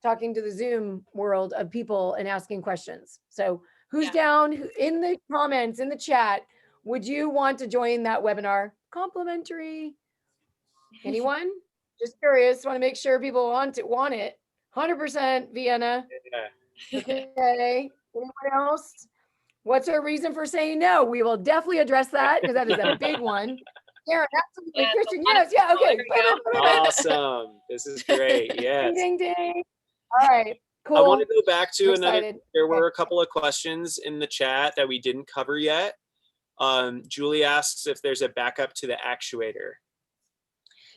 talking to the Zoom world of people and asking questions. So who's down in the comments, in the chat? Would you want to join that webinar? Complimentary. Anyone? Just curious. Want to make sure people want it. 100% Vienna. Yeah. Okay. Anyone else? What's our reason for saying no? We will definitely address that because that is a big one. Karen, absolutely. Yeah, Christian, a lot of yes. Yeah. people. Okay. There we go. Awesome. This is great. Ding, Yes. ding, ding. All right. I want Cool. to go back to I'm another. excited. There Okay. were a couple of questions in the chat that we didn't cover yet. Julie asks if there's a backup to the actuator.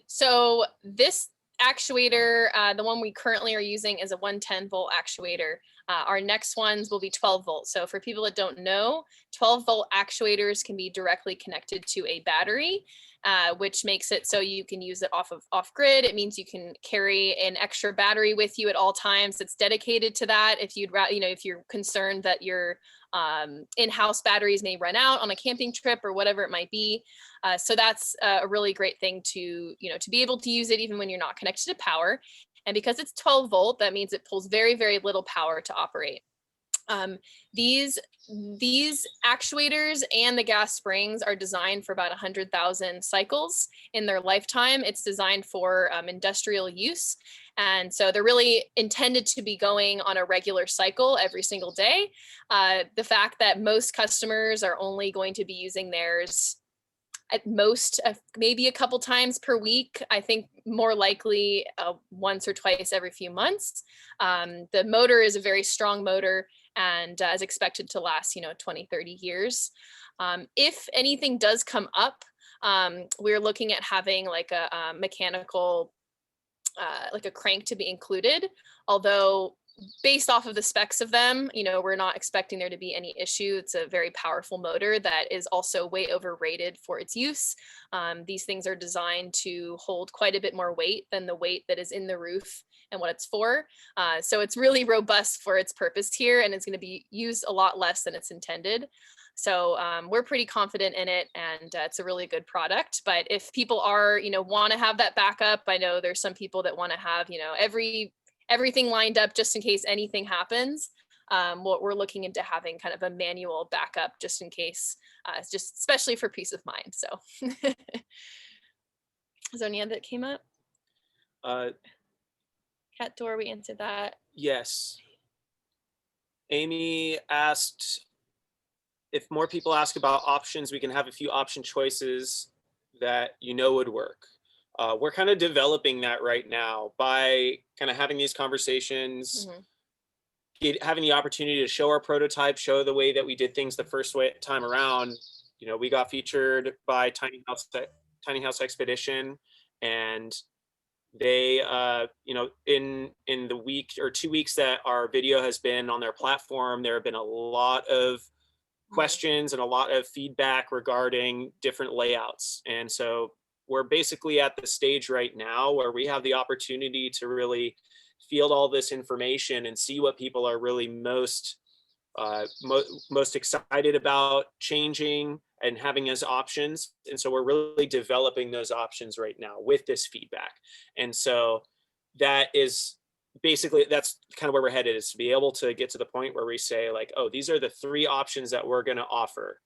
So this actuator, the one we currently are using is a 110 volt actuator. Our next ones will be 12 volts. So for people that don't know, 12 volt actuators can be directly connected to a battery, which makes it so you can use it off grid. It means you can carry an extra battery with you at all times. It's dedicated to that. If if you're concerned that your in-house batteries may run out on a camping trip or whatever it might be. So that's a really great thing to be able to use it even when you're not connected to power. And because it's 12 volt, that means it pulls very, very little power to operate. These actuators and the gas springs are designed for about 100,000 cycles in their lifetime. It's designed for industrial use. And so they're really intended to be going on a regular cycle every single day. The fact that most customers are only going to be using theirs at most maybe a couple times per week. I think more likely once or twice every few months. The motor is a very strong motor and is expected to last 20, 30 years. If anything does come up, we're looking at having like a mechanical like a crank to be included, although based off of the specs of them, we're not expecting there to be any issue. It's a very powerful motor that is also way overrated for its use. These things are designed to hold quite a bit more weight than the weight that is in the roof and what it's for. So it's really robust for its purpose here, and it's going to be used a lot less than it's intended. So we're pretty confident in it, and it's a really good product. But if people are, want to have that backup, I know there's some people that want to have, everything lined up just in case anything happens. What we're looking into having kind of a manual backup just in case, just especially for peace of mind. So is there any other that came up? Cat door, we answered that. Yes. Amy asked if more people ask about options, we can have a few option choices that would work. We're kind of developing that right now by kind of having these conversations, having the opportunity to show our prototype, show the way that we did things the first time around. We got featured by Tiny House Expedition, and they, in the week or 2 weeks that our video has been on their platform, there have been a lot of questions and a lot of feedback regarding different layouts. And so we're basically at the stage right now where we have the opportunity to really field all this information and see what people are really most excited about changing and having as options. And so we're really developing those options right now with this feedback. And so that's kind of where we're headed, is to be able to get to the point where we say like, oh, these are the 3 options that we're going to offer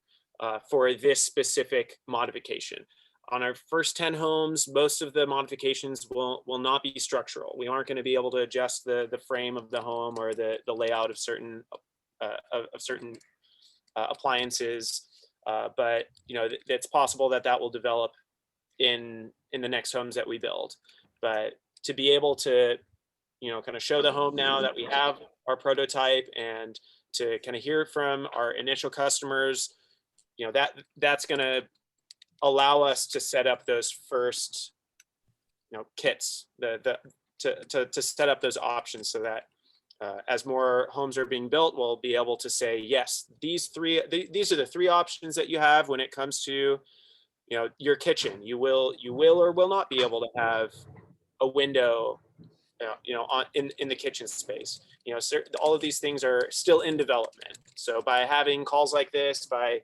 for this specific modification. On our first 10 homes, most of the modifications will not be structural. We aren't going to be able to adjust the frame of the home or the layout of certain appliances, but it's possible that will develop in the next homes that we build. But to be able to kind of show the home now that we have our prototype, and to kind of hear from our initial customers, that's going to allow us to set up those first kits, to set up those options, so that as more homes are being built, we'll be able to say, yes, these are the 3 options that you have when it comes to your kitchen. You will or will not be able to have a window in the kitchen space. All of these things are still in development. So by having calls like this, by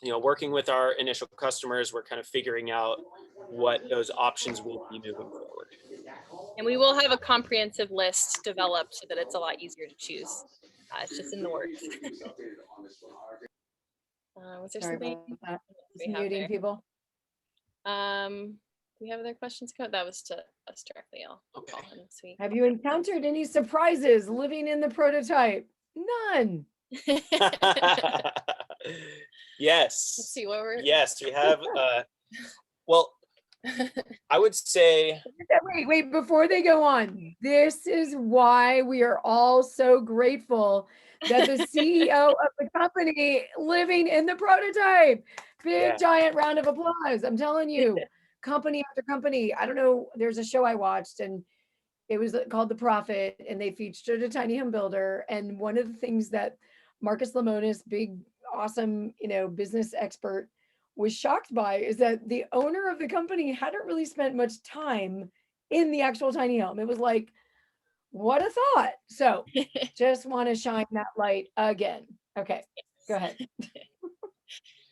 working with our initial customers, we're kind of figuring out what those options will be moving forward. And we will have a comprehensive list developed so that it's a lot easier to choose. It's just in the works. Was there Sorry something about that. we Just have muting there? people. Do we have other questions? That was to us directly. I'll Okay. call him this week. Have you encountered any surprises living in the prototype? None. Yes. Let's see what we're. Yes, we have. Well, I would say. Wait, before they go on, this is why we are all so grateful that the CEO of the company living in the prototype. Big Yeah. giant round of applause. I'm telling you, company after company. I don't know. There's a show I watched and it was called The Prophet, and they featured a tiny home builder. And one of the things that Marcus Lemonis, big, awesome, business expert, was shocked by is that the owner of the company hadn't really spent much time in the actual tiny home. It was like, what a thought. So just want to shine that light again. Okay, go ahead.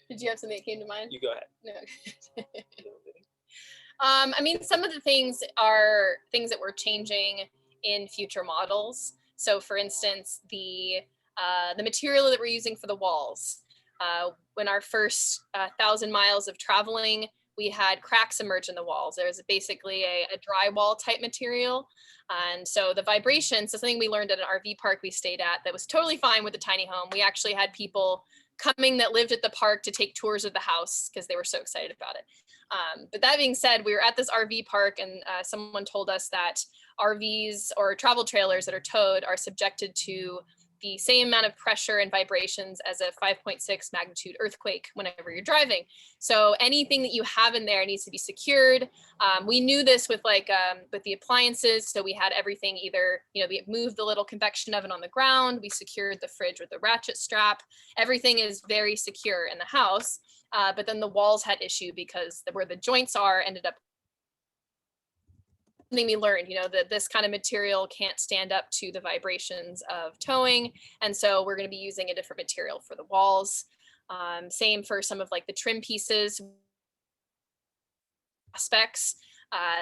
Did you have something that came to mind? You go ahead. No. I mean, some of the things are things that we're changing in future models. So for instance, the material that we're using for the walls. When our first 1,000 miles of traveling, we had cracks emerge in the walls. There's basically a drywall type material. And so the vibrations, so something we learned at an RV park we stayed at that was totally fine with the tiny home. We actually had people coming that lived at the park to take tours of the house because they were so excited about it. But that being said, we were at this RV park and someone told us that RVs or travel trailers that are towed are subjected to the same amount of pressure and vibrations as a 5.6 magnitude earthquake whenever you're driving. So anything that you have in there needs to be secured. We knew this with with the appliances. So we had everything either, we moved the little convection oven on the ground. We secured the fridge with a ratchet strap. Everything is very secure in the house. But then the walls had issue because where the joints are ended up something we learned, that this kind of material can't stand up to the vibrations of towing. And so we're going to be using a different material for the walls. Same for some of the trim pieces aspects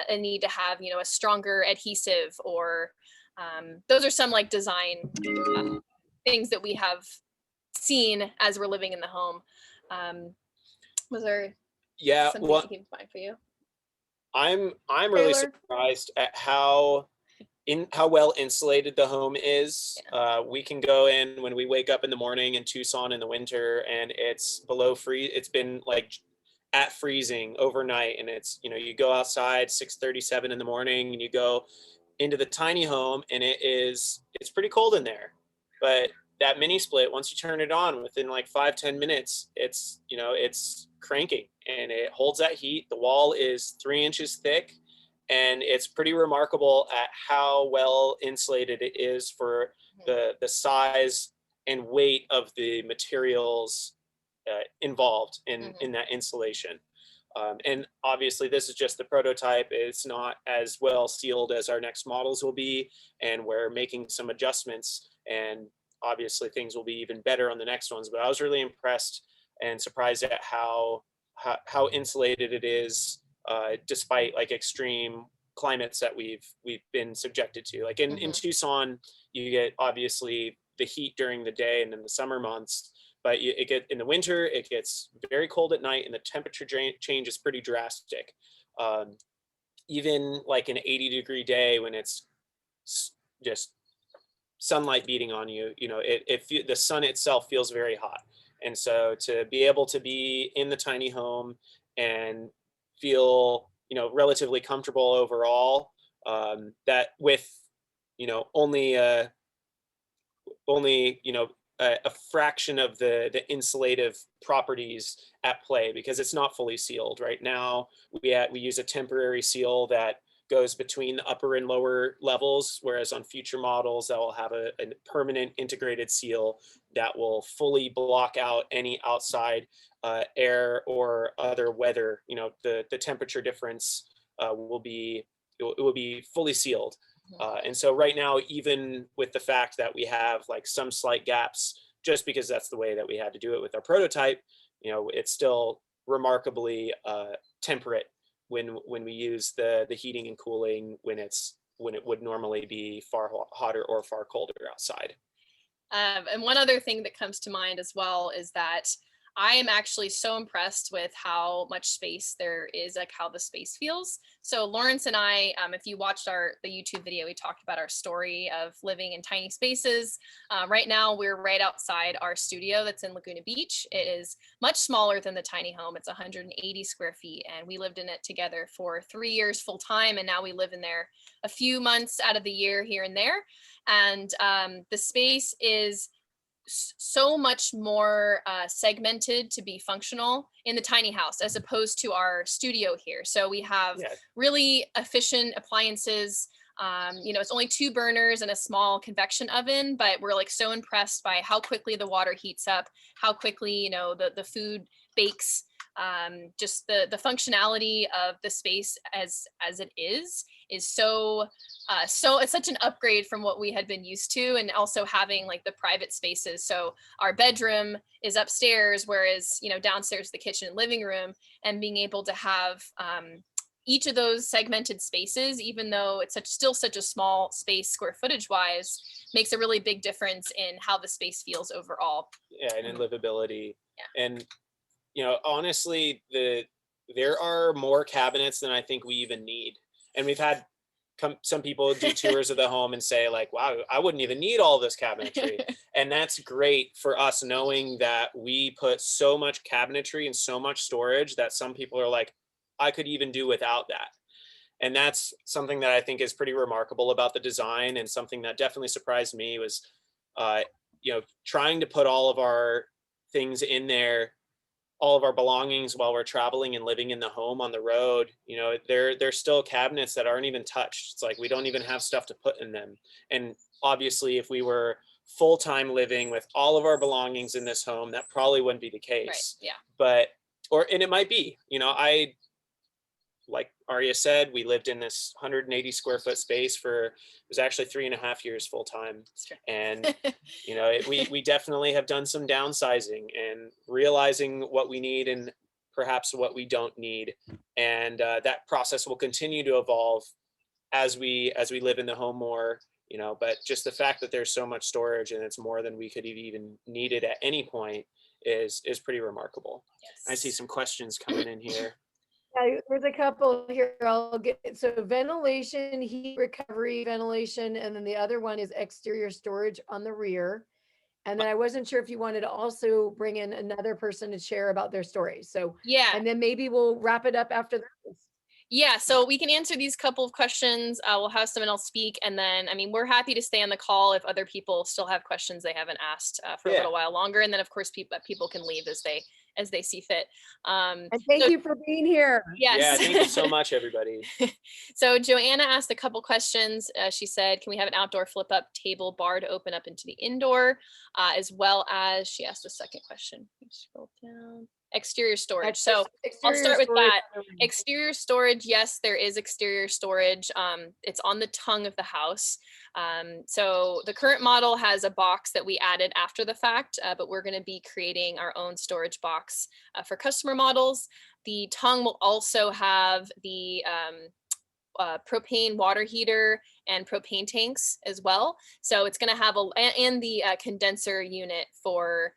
and need to have, a stronger adhesive or those are some design things that we have seen as we're living in the home. Was there something that came to mind for you? I'm really Taylor? surprised at how well insulated the home is. We can go in when we wake up in the morning in Tucson in the winter and it's below freeze. It's been at freezing overnight, and it's you go outside 6:37 in the morning and you go into the tiny home and it's pretty cold in there. But that mini split, once you turn it on, within 5-10 minutes, it's cranking and it holds that heat. The wall is 3 inches thick, and it's pretty remarkable at how well insulated it is for the size and weight of the materials involved in that insulation. And obviously this is just the prototype. It's not as well sealed as our next models will be, and we're making some adjustments, and obviously things will be even better on the next ones. But I was really impressed and surprised at how insulated it is, despite extreme climates that we've been subjected to. In Tucson, you get obviously the heat during the day and in the summer months, but in the winter, it gets very cold at night and the temperature change is pretty drastic. Even an 80-degree day when it's just sunlight beating on you, the sun itself feels very hot. And so to be able to be in the tiny home and feel, relatively comfortable overall, that with, only a fraction of the insulative properties at play, because it's not fully sealed right now. We use a temporary seal that goes between the upper and lower levels, whereas on future models that will have a permanent integrated seal that will fully block out any outside air or other weather. The temperature difference will be fully sealed. And so right now, even with the fact that we have some slight gaps, just because that's the way that we had to do it with our prototype, it's still remarkably temperate when we use the heating and cooling when it would normally be far hotter or far colder outside. And one other thing that comes to mind as well is that I am actually so impressed with how much space there is, like how the space feels. So Lawrence and I, if you watched the YouTube video, we talked about our story of living in tiny spaces. Right now, we're right outside our studio that's in Laguna Beach. It is much smaller than the tiny home. It's 180 square feet, and we lived in it together for 3 years full time, and now we live in there a few months out of the year here and there. And the space is so much more segmented to be functional in the tiny house as opposed to our studio here. So we have really efficient appliances. It's only 2 burners and a small convection oven, but we're like so impressed by how quickly the water heats up, how quickly, the food bakes. Just the functionality of the space as it is so it's such an upgrade from what we had been used to, and also having like the private spaces. So our bedroom is upstairs, whereas downstairs the kitchen and living room, and being able to have each of those segmented spaces, even though it's still such a small space square footage wise, makes a really big difference in how the space feels overall. Yeah, and in livability. Yeah. And honestly, there are more cabinets than I think we even need. And we've had some people do tours of the home and say like, wow, I wouldn't even need all this cabinetry. And that's great for us, knowing that we put so much cabinetry and so much storage that some people are like, I could even do without that. And that's something that I think is pretty remarkable about the design, and something that definitely surprised me was, trying to put all of our things in there, all of our belongings while we're traveling and living in the home on the road. There's still cabinets that aren't even touched. It's like we don't even have stuff to put in them. And obviously, if we were full-time living with all of our belongings in this home, that probably wouldn't be the case. Right. Yeah. And it might be. Like Aria said, we lived in this 180 square foot space it was actually 3.5 years full time. And, we definitely have done some downsizing and realizing what we need and perhaps what we don't need. And that process will continue to evolve as we live in the home more, but just the fact that there's so much storage and it's more than we could have even needed at any point is pretty remarkable. Yes. I see some questions coming in here. Yeah, there's a couple here. I'll get so ventilation, heat recovery, ventilation, and then the other one is exterior storage on the rear. And then I wasn't sure if you wanted to also bring in another person to share about their story. So yeah, and then maybe we'll wrap it up after this. Yeah, so we can answer these couple of questions. We'll have someone else speak, and then, we're happy to stay on the call if other people still have questions they haven't asked for a little while longer. And then, of course, people can leave as they see fit. And thank you for being here. Yes. Yeah, thank you so much, everybody. So Joanna asked a couple questions. She said, can we have an outdoor flip-up table bar to open up into the indoor? As well as, she asked a second question. Scroll down. Exterior storage. So I'll start with that. Exterior storage, yes, there is exterior storage. It's on the tongue of the house. So the current model has a box that we added after the fact, but we're going to be creating our own storage box for customer models. The tongue will also have the propane water heater and propane tanks as well. So it's going to have and the condenser unit for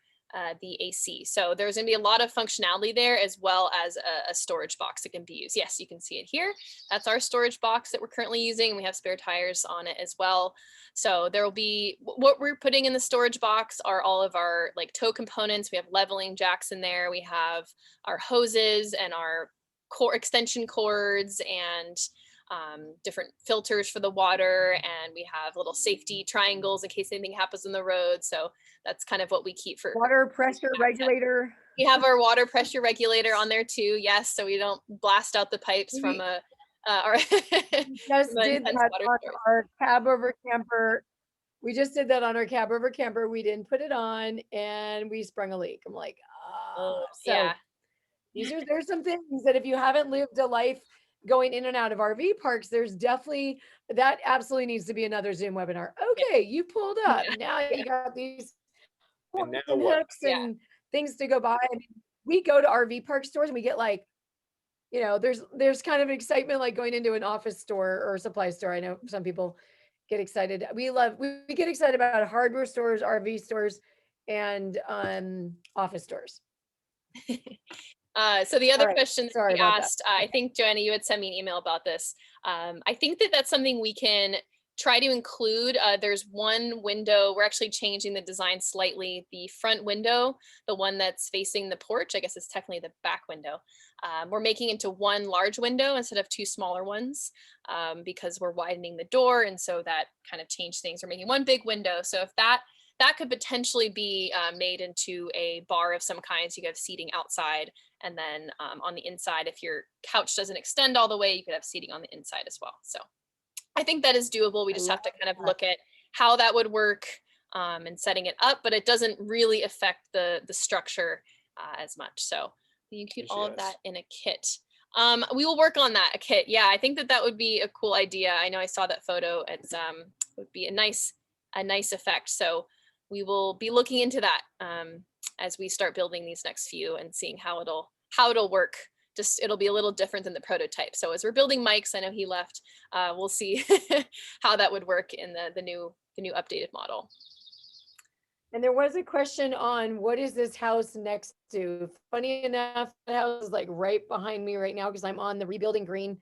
the AC. So there's going to be a lot of functionality there, as well as a storage box that can be used. Yes, you can see it here. That's our storage box that we're currently using. We have spare tires on it as well. So there will be, what we're putting in the storage box are all of our like tow components. We have leveling jacks in there. We have our hoses and our extension cords and different filters for the water, and we have little safety triangles in case anything happens on the road. So that's kind of what we keep for water pressure regulator. We have our water pressure regulator on there too. Yes, so we don't blast out the pipes from our just did that on our cab over camper. We just did that on our cab over camper. We didn't put it on and we sprung a leak. I'm like, so yeah. There's some things that if you haven't lived a life going in and out of RV parks, there's definitely, that absolutely needs to be another Zoom webinar. Okay, you pulled up. Now you got these hooks and things to go by. we go to RV park stores and we get like, you know, there's kind of excitement like going into an office store or a supply store. I know some people get excited. We get excited about hardware stores, RV stores, and office stores. So the other All right, question that sorry we about that. asked, I think Joanna, you had sent me an email about this. I think that that's something we can try to include. There's one window, we're actually changing the design slightly. The front window, the one that's facing the porch, I guess it's technically the back window. We're making into one large window instead of two smaller ones because we're widening the door. And so that kind of changed things. We're making one big window. So if that could potentially be made into a bar of some kind, so you have seating outside. And then on the inside, if your couch doesn't extend all the way, you could have seating on the inside as well. So I think that is doable. We just have to kind of look at how that would work and setting it up, but it doesn't really affect the structure as much. So you include all of that in a kit. We will work on that, a kit. Yeah, I think that would be a cool idea. I know I saw that photo. It's would be a nice effect. So we will be looking into that as we start building these next few and seeing how it'll work. Just it'll be a little different than the prototype. So as we're building Mike's, I know he left. We'll see how that would work in the new updated model. And there was a question on what is this house next to? Funny enough, the house is like right behind me right now because I'm on the Rebuilding Green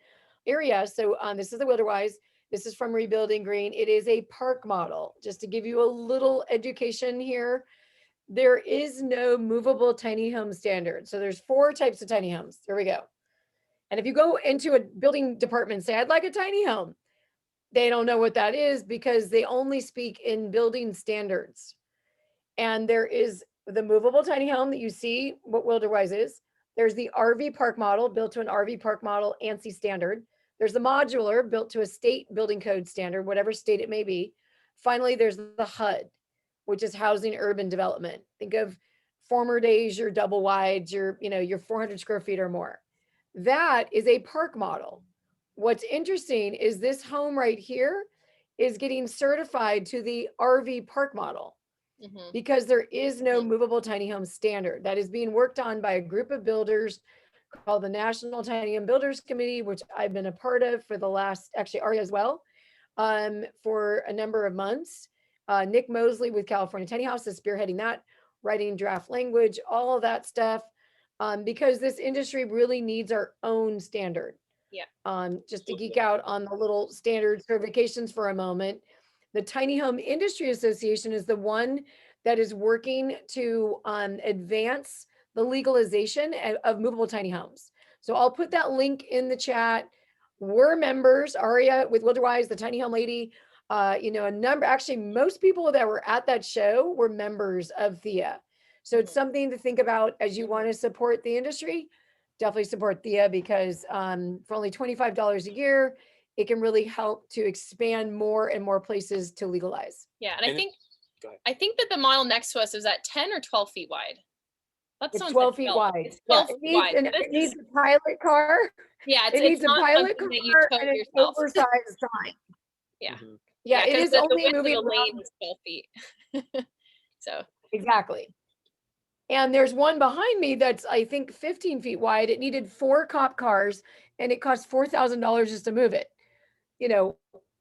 area. So this is the Wilderwise. This is from Rebuilding Green. It is a park model. Just to give you a little education here, there is no movable tiny home standard. So there's 4 types of tiny homes. There we go. And if you go into a building department and say, I'd like a tiny home, they don't know what that is because they only speak in building standards. And there is the movable tiny home that you see, what Wilderwise is. There's the RV park model built to an RV park model ANSI standard. There's the modular built to a state building code standard, whatever state it may be. Finally, there's the HUD, which is housing urban development. Think of former days, your double wides, your 400 square feet or more. That is a park model. What's interesting is this home right here is getting certified to the RV park model because there is no movable tiny home standard. That is being worked on by a group of builders called the National Tiny Home Builders Committee, which I've been a part of for the last, actually Aria as well, for a number of months. Nick Mosley with California Tiny House is spearheading that, writing draft language, all of that stuff, because this industry really needs our own standard. Yeah. Just to geek out on the little standard certifications for a moment, the Tiny Home Industry Association is the one that is working to advance the legalization of movable tiny homes. So I'll put that link in the chat. We're members, Aria with Wilderwise, the Tiny Home Lady, actually most people that were at that show were members of THEA. So it's something to think about as you want to support the industry. Definitely support THEA because for only $25 a year, it can really help to expand more and more places to legalize. Yeah, and I think that the model next to us is at 10 or 12 feet wide. It's 12 feet wide. It's 12 feet wide. It needs a pilot car. Yeah, it needs a pilot car and an oversized sign. Yeah. Yeah, it is only moving the lane is 12 feet. So exactly. And there's one behind me that's I think 15 feet wide. It needed 4 cop cars and it cost $4,000 just to move it.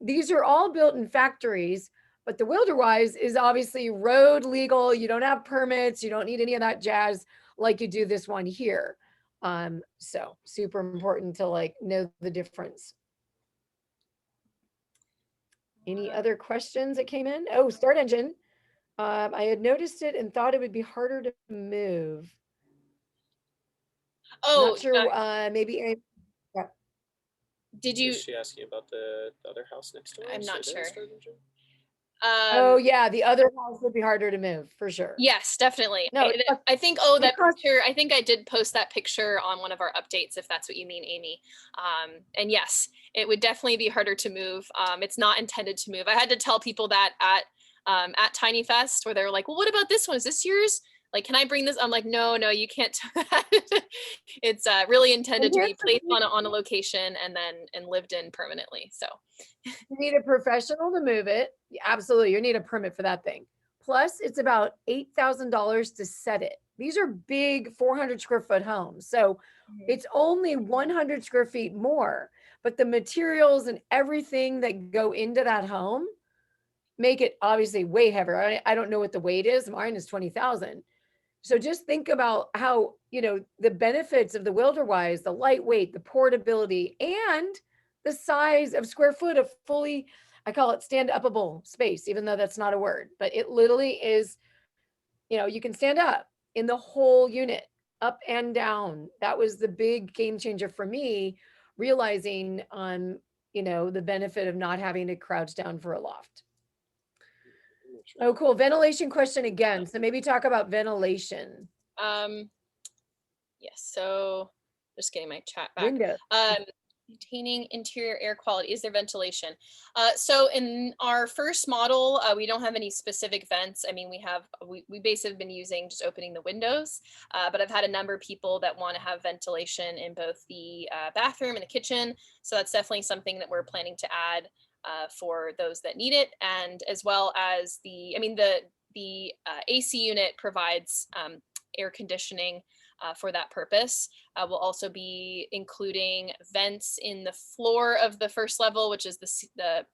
These are all built in factories, but the Wilderwise is obviously road legal. You don't have permits. You don't need any of that jazz like you do this one here. So super important to know the difference. Any other questions that came in? Oh, start engine. I had noticed it and thought it would be harder to move. Oh, not sure. Maybe. Did you? Was she asking about the other house next door? I'm not sure. Oh yeah, the other house would be harder to move for sure. Yes, definitely. No, I think. Oh, that picture. I think I did post that picture on one of our updates, if that's what you mean, Amy. And yes, it would definitely be harder to move. It's not intended to move. I had to tell people that at Tiny Fest, where they were like, "Well, what about this one? Is this yours? Like, can I bring this?" I'm like, no, you can't do that. It's really intended to be placed on a location and lived in permanently. So you need a professional to move it. Absolutely. You need a permit for that thing. Plus it's about $8,000 to set it. These are big 400 square foot homes. So it's only 100 square feet more, but the materials and everything that go into that home make it obviously way heavier. I don't know what the weight is. Mine is 20,000. So just think about how, the benefits of the Wilderwise, the lightweight, the portability, and the size of square foot of fully, I call it stand-upable space, even though that's not a word, but it literally is, you can stand up in the whole unit, up and down. That was the big game changer for me, realizing the benefit of not having to crouch down for a loft. Oh, cool. Ventilation question again. So maybe talk about ventilation. Yes, so just getting my chat back. Window. Maintaining interior air quality. Is there ventilation? So in our first model, we don't have any specific vents. I mean, we basically have been using just opening the windows, but I've had a number of people that want to have ventilation in both the bathroom and the kitchen. So that's definitely something that we're planning to add for those that need it. And as well as the AC unit provides air conditioning for that purpose. We'll also be including vents in the floor of the first level, which is the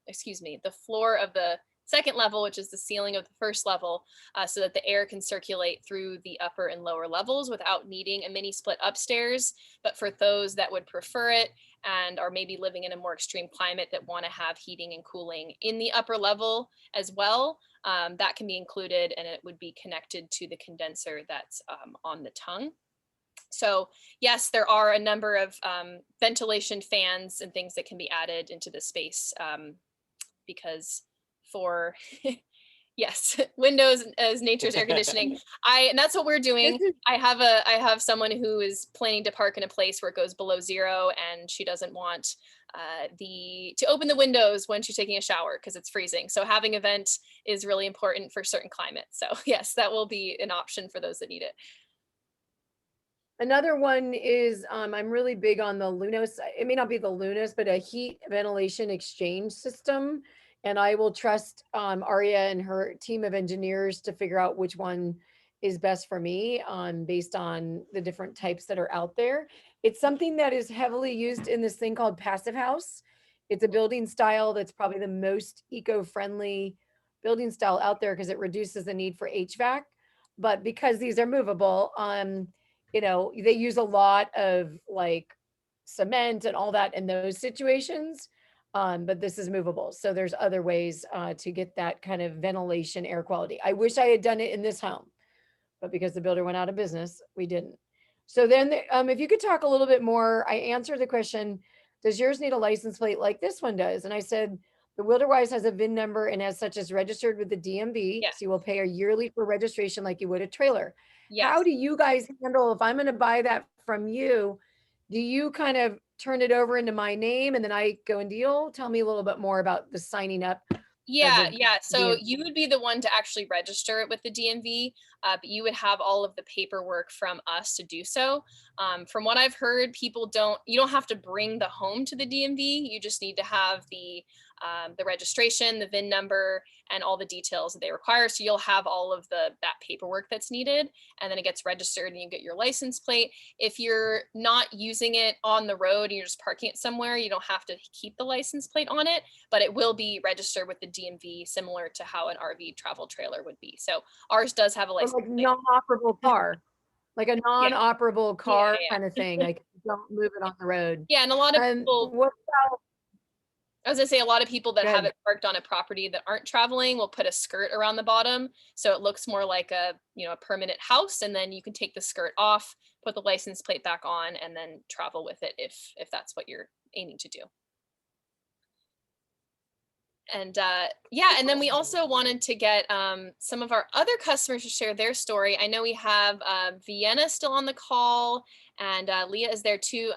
floor of the second level, which is the ceiling of the first level, so that the air can circulate through the upper and lower levels without needing a mini split upstairs. But for those that would prefer it and are maybe living in a more extreme climate that want to have heating and cooling in the upper level as well, that can be included, and it would be connected to the condenser that's on the tongue. So yes, there are a number of ventilation fans and things that can be added into the space because for yes, windows as nature's air conditioning. And that's what we're doing. I have someone who is planning to park in a place where it goes below 0, and she doesn't want to open the windows when she's taking a shower because it's freezing. So having a vent is really important for certain climates. So yes, that will be an option for those that need it. Another one is I'm really big on the Lunos. It may not be the Lunos, but a heat ventilation exchange system. And I will trust Aria and her team of engineers to figure out which one is best for me based on the different types that are out there. It's something that is heavily used in this thing called Passive House. It's a building style that's probably the most eco-friendly building style out there because it reduces the need for HVAC. But because these are movable, they use a lot of like cement and all that in those situations. But this is movable. So there's other ways to get that kind of ventilation air quality. I wish I had done it in this home, but because the builder went out of business, we didn't. So then if you could talk a little bit more, I answered the question, does yours need a license plate like this one does? And I said, the Wilderwise has a VIN number and as such is registered with the DMV. Yes. So you will pay a yearly for registration like you would a trailer. Yes. How do you guys handle, if I'm going to buy that from you, do you kind of turn it over into my name and then I go and deal? Tell me a little bit more about the signing up. Yeah. So DMV. you would be the one to actually register it with the DMV, but you would have all of the paperwork from us to do so. From what I've heard, you don't have to bring the home to the DMV. You just need to have the registration, the VIN number, and all the details that they require. So you'll have all of that paperwork that's needed, and then it gets registered and you get your license plate. If you're not using it on the road and you're just parking it somewhere, you don't have to keep the license plate on it, but it will be registered with the DMV, similar to how an RV travel trailer would be. So ours does have a license like plate. non-operable car, like a non-operable car Yeah. kind of thing. Like don't move it on the road. Yeah, and a lot of And people, what about, as I say, a lot of people that Good. have it parked on a property that aren't traveling will put a skirt around the bottom, so it looks more like a permanent house, and then you can take the skirt off, put the license plate back on, and then travel with it if that's what you're aiming to do. And and then we also wanted to get some of our other customers to share their story. I know we have Vienna still on the call, and Leah is there too.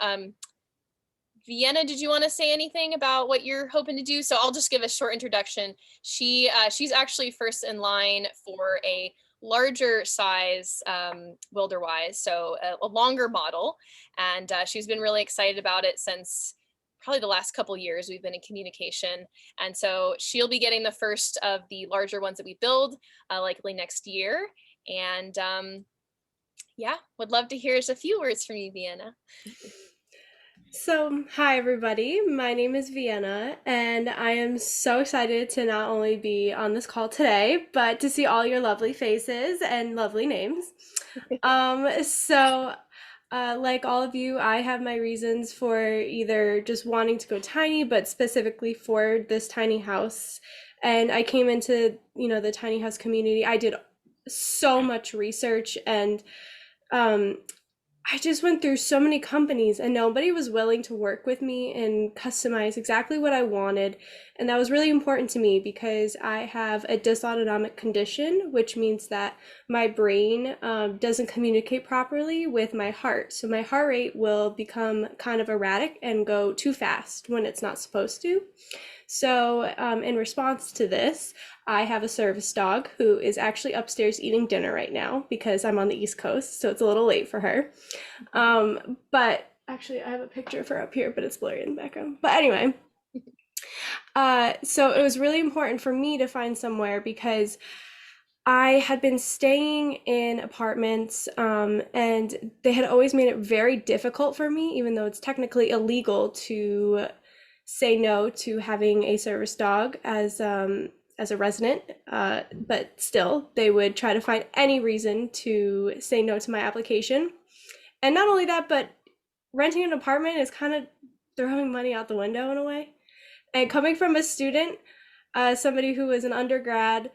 Vienna, did you want to say anything about what you're hoping to do? So I'll just give a short introduction. She's actually first in line for a larger size Wilderwise, so a longer model, and she's been really excited about it since probably the last couple of years. We've been in communication, and so she'll be getting the first of the larger ones that we build likely next year. And Yeah, would love to hear just a few words from you, Vienna. So, hi everybody. My name is Vienna, and I am so excited to not only be on this call today, but to see all your lovely faces and lovely names. Like all of you, I have my reasons for either just wanting to go tiny, but specifically for this tiny house. And I came into, the tiny house community. I did so much research and I just went through so many companies and nobody was willing to work with me and customize exactly what I wanted. And that was really important to me because I have a dysautonomic condition, which means that my brain doesn't communicate properly with my heart. So my heart rate will become kind of erratic and go too fast when it's not supposed to. So in response to this, I have a service dog who is actually upstairs eating dinner right now because I'm on the East Coast, so it's a little late for her. But actually, I have a picture of her up here, but it's blurry in the background. But anyway, so it was really important for me to find somewhere because I had been staying in apartments and they had always made it very difficult for me, even though it's technically illegal to say no to having a service dog as a resident, but still, they would try to find any reason to say no to my application. And not only that, but renting an apartment is kind of throwing money out the window in a way. And coming from a student, somebody who was an undergrad,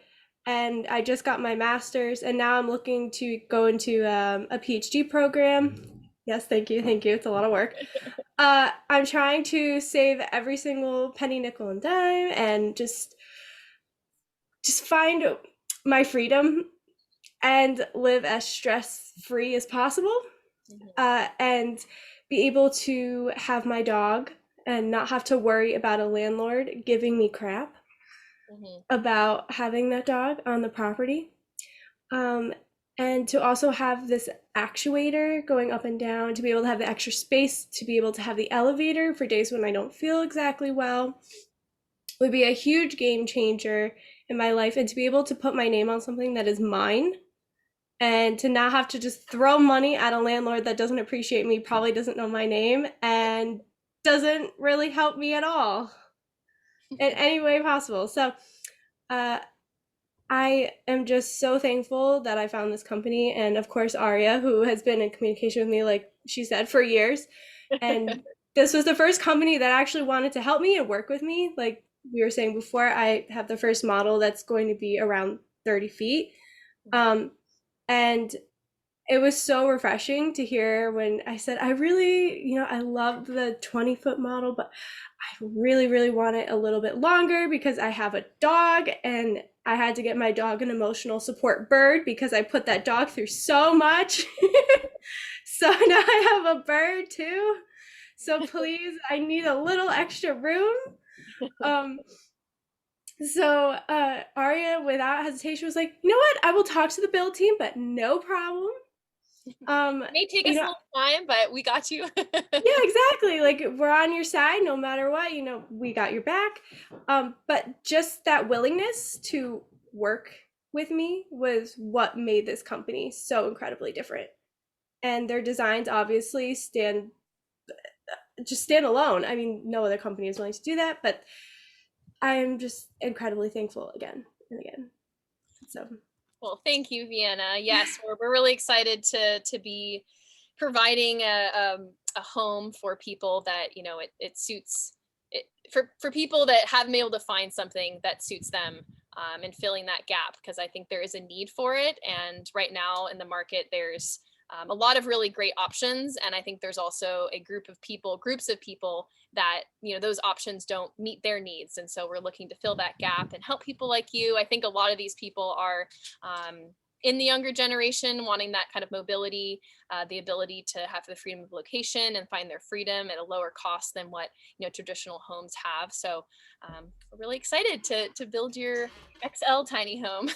and I just got my master's, and now I'm looking to go into a PhD program. Yes, thank you. It's a lot of work. I'm trying to save every single penny, nickel, and dime, and just find my freedom and live as stress-free as possible, and be able to have my dog and not have to worry about a landlord giving me crap about having that dog on the property. And to also have this actuator going up and down, to be able to have the extra space, to be able to have the elevator for days when I don't feel exactly well, would be a huge game changer in my life. And to be able to put my name on something that is mine and to not have to just throw money at a landlord that doesn't appreciate me, probably doesn't know my name, and doesn't really help me at all in any way possible. So I am just so thankful that I found this company, and of course Aria, who has been in communication with me, like she said, for years. And this was the first company that actually wanted to help me and work with me. Like we were saying before, I have the first model that's going to be around 30 feet. And it was so refreshing to hear when I said, I really, I love the 20-foot model, but I really, really want it a little bit longer because I have a dog and I had to get my dog an emotional support bird because I put that dog through so much. So now I have a bird too. So please, I need a little extra room. So Aria, without hesitation, was like, you know what? I will talk to the build team, but no problem. It may take us a little time, but we got you. Yeah, exactly. Like we're on your side no matter what, we got your back. But just that willingness to work with me was what made this company so incredibly different. And their designs obviously stand alone. I mean, no other company is willing to do that, but I'm just incredibly thankful again and again. So well, thank you, Vienna. Yes, we're really excited to be providing a home for people that it suits it for people that haven't been able to find something that suits them, and filling that gap, because I think there is a need for it. And right now in the market, there's a lot of really great options, and I think there's also a groups of people that those options don't meet their needs, and so we're looking to fill that gap and help people like you. I think a lot of these people are in the younger generation wanting that kind of mobility, the ability to have the freedom of location and find their freedom at a lower cost than what traditional homes have. So we're really excited to build your XL tiny home.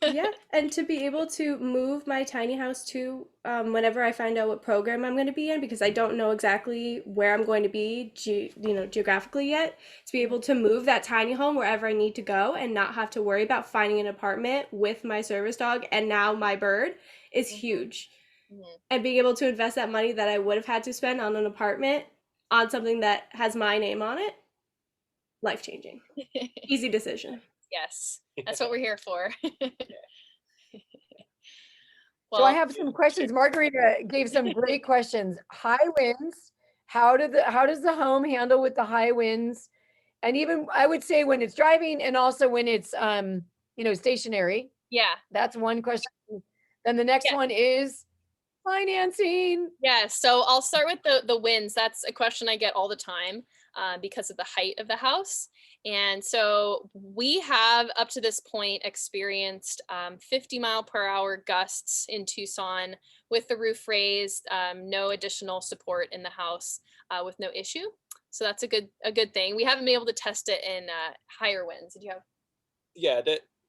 Yeah, and to be able to move my tiny house to whenever I find out what program I'm going to be in, because I don't know exactly where I'm going to be geographically yet, to be able to move that tiny home wherever I need to go and not have to worry about finding an apartment with my service dog and now my bird is huge. and being able to invest that money that I would have had to spend on an apartment on something that has my name on it, life changing. Easy decision. Yes, that's what we're here for. So I have some questions. Margarita gave some great questions. High winds. How does the home handle with the high winds? And even I would say when it's driving and also when it's stationary. Yeah. That's one question. Then the next one is financing. Yeah, so I'll start with the winds. That's a question I get all the time because of the height of the house. And so we have up to this point experienced 50-mile-per-hour gusts in Tucson with the roof raised, no additional support in the house with no issue. So that's a good thing. We haven't been able to test it in higher winds. Did you have? Yeah,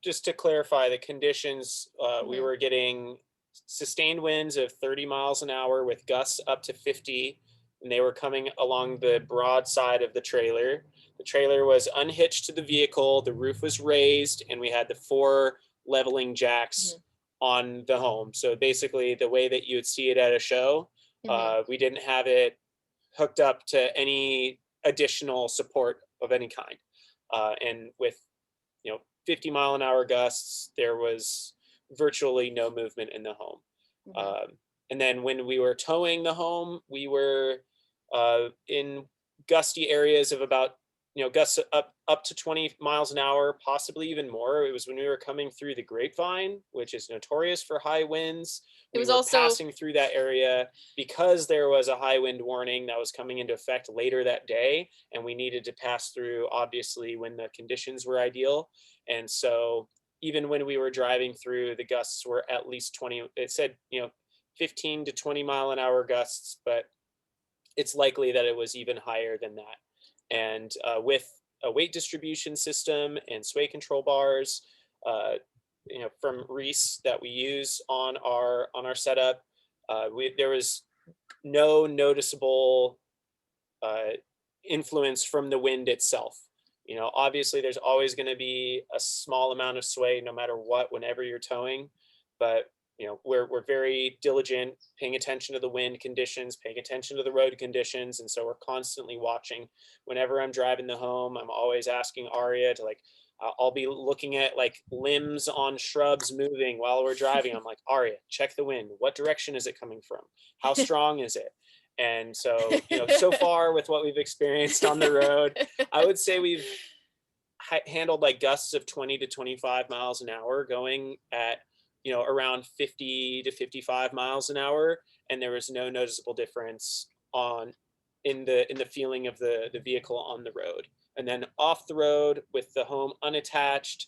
just to clarify the conditions, we were getting sustained winds of 30 miles an hour with gusts up to 50, and they were coming along the broad side of the trailer. The trailer was unhitched to the vehicle, the roof was raised, and we had the 4 leveling jacks on the home. So basically the way that you would see it at a show, we didn't have it hooked up to any additional support of any kind. And with 50-mile-an-hour gusts, there was virtually no movement in the home. And then when we were towing the home, we were in gusty areas of about, gusts up to 20 miles an hour, possibly even more. It was when we were coming through the Grapevine, which is notorious for high winds. It was we were also passing through that area because there was a high wind warning that was coming into effect later that day, and we needed to pass through, obviously, when the conditions were ideal. And so even when we were driving through, the gusts were at least 20. It said 15 to 20 mile an hour gusts, but it's likely that it was even higher than that. And with a weight distribution system and sway control bars, from Reese that we use on our setup, there was no noticeable influence from the wind itself. Obviously there's always going to be a small amount of sway no matter what, whenever you're towing, but we're very diligent, paying attention to the wind conditions, paying attention to the road conditions. And so we're constantly watching. Whenever I'm driving the home, I'm always asking Aria to I'll be looking at limbs on shrubs moving while we're driving. I'm like, Aria, check the wind. What direction is it coming from? How strong is it? And so, so far with what we've experienced on the road, I would say we've handled gusts of 20 to 25 miles an hour going at, around 50 to 55 miles an hour. And there was no noticeable difference in the feeling of the vehicle on the road. And then off the road with the home unattached,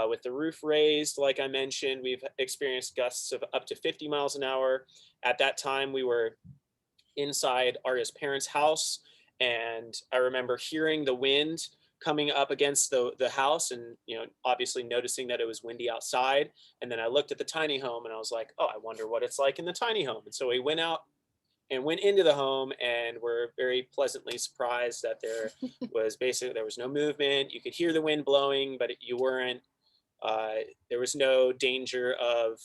with the roof raised, like I mentioned, we've experienced gusts of up to 50 miles an hour. At that time, we were inside Aria's parents' house, and I remember hearing the wind coming up against the house, and obviously noticing that it was windy outside. And then I looked at the tiny home and I was like, oh, I wonder what it's like in the tiny home. And so we went out and went into the home, and were very pleasantly surprised that there was no movement. You could hear the wind blowing, but you weren't there was no danger of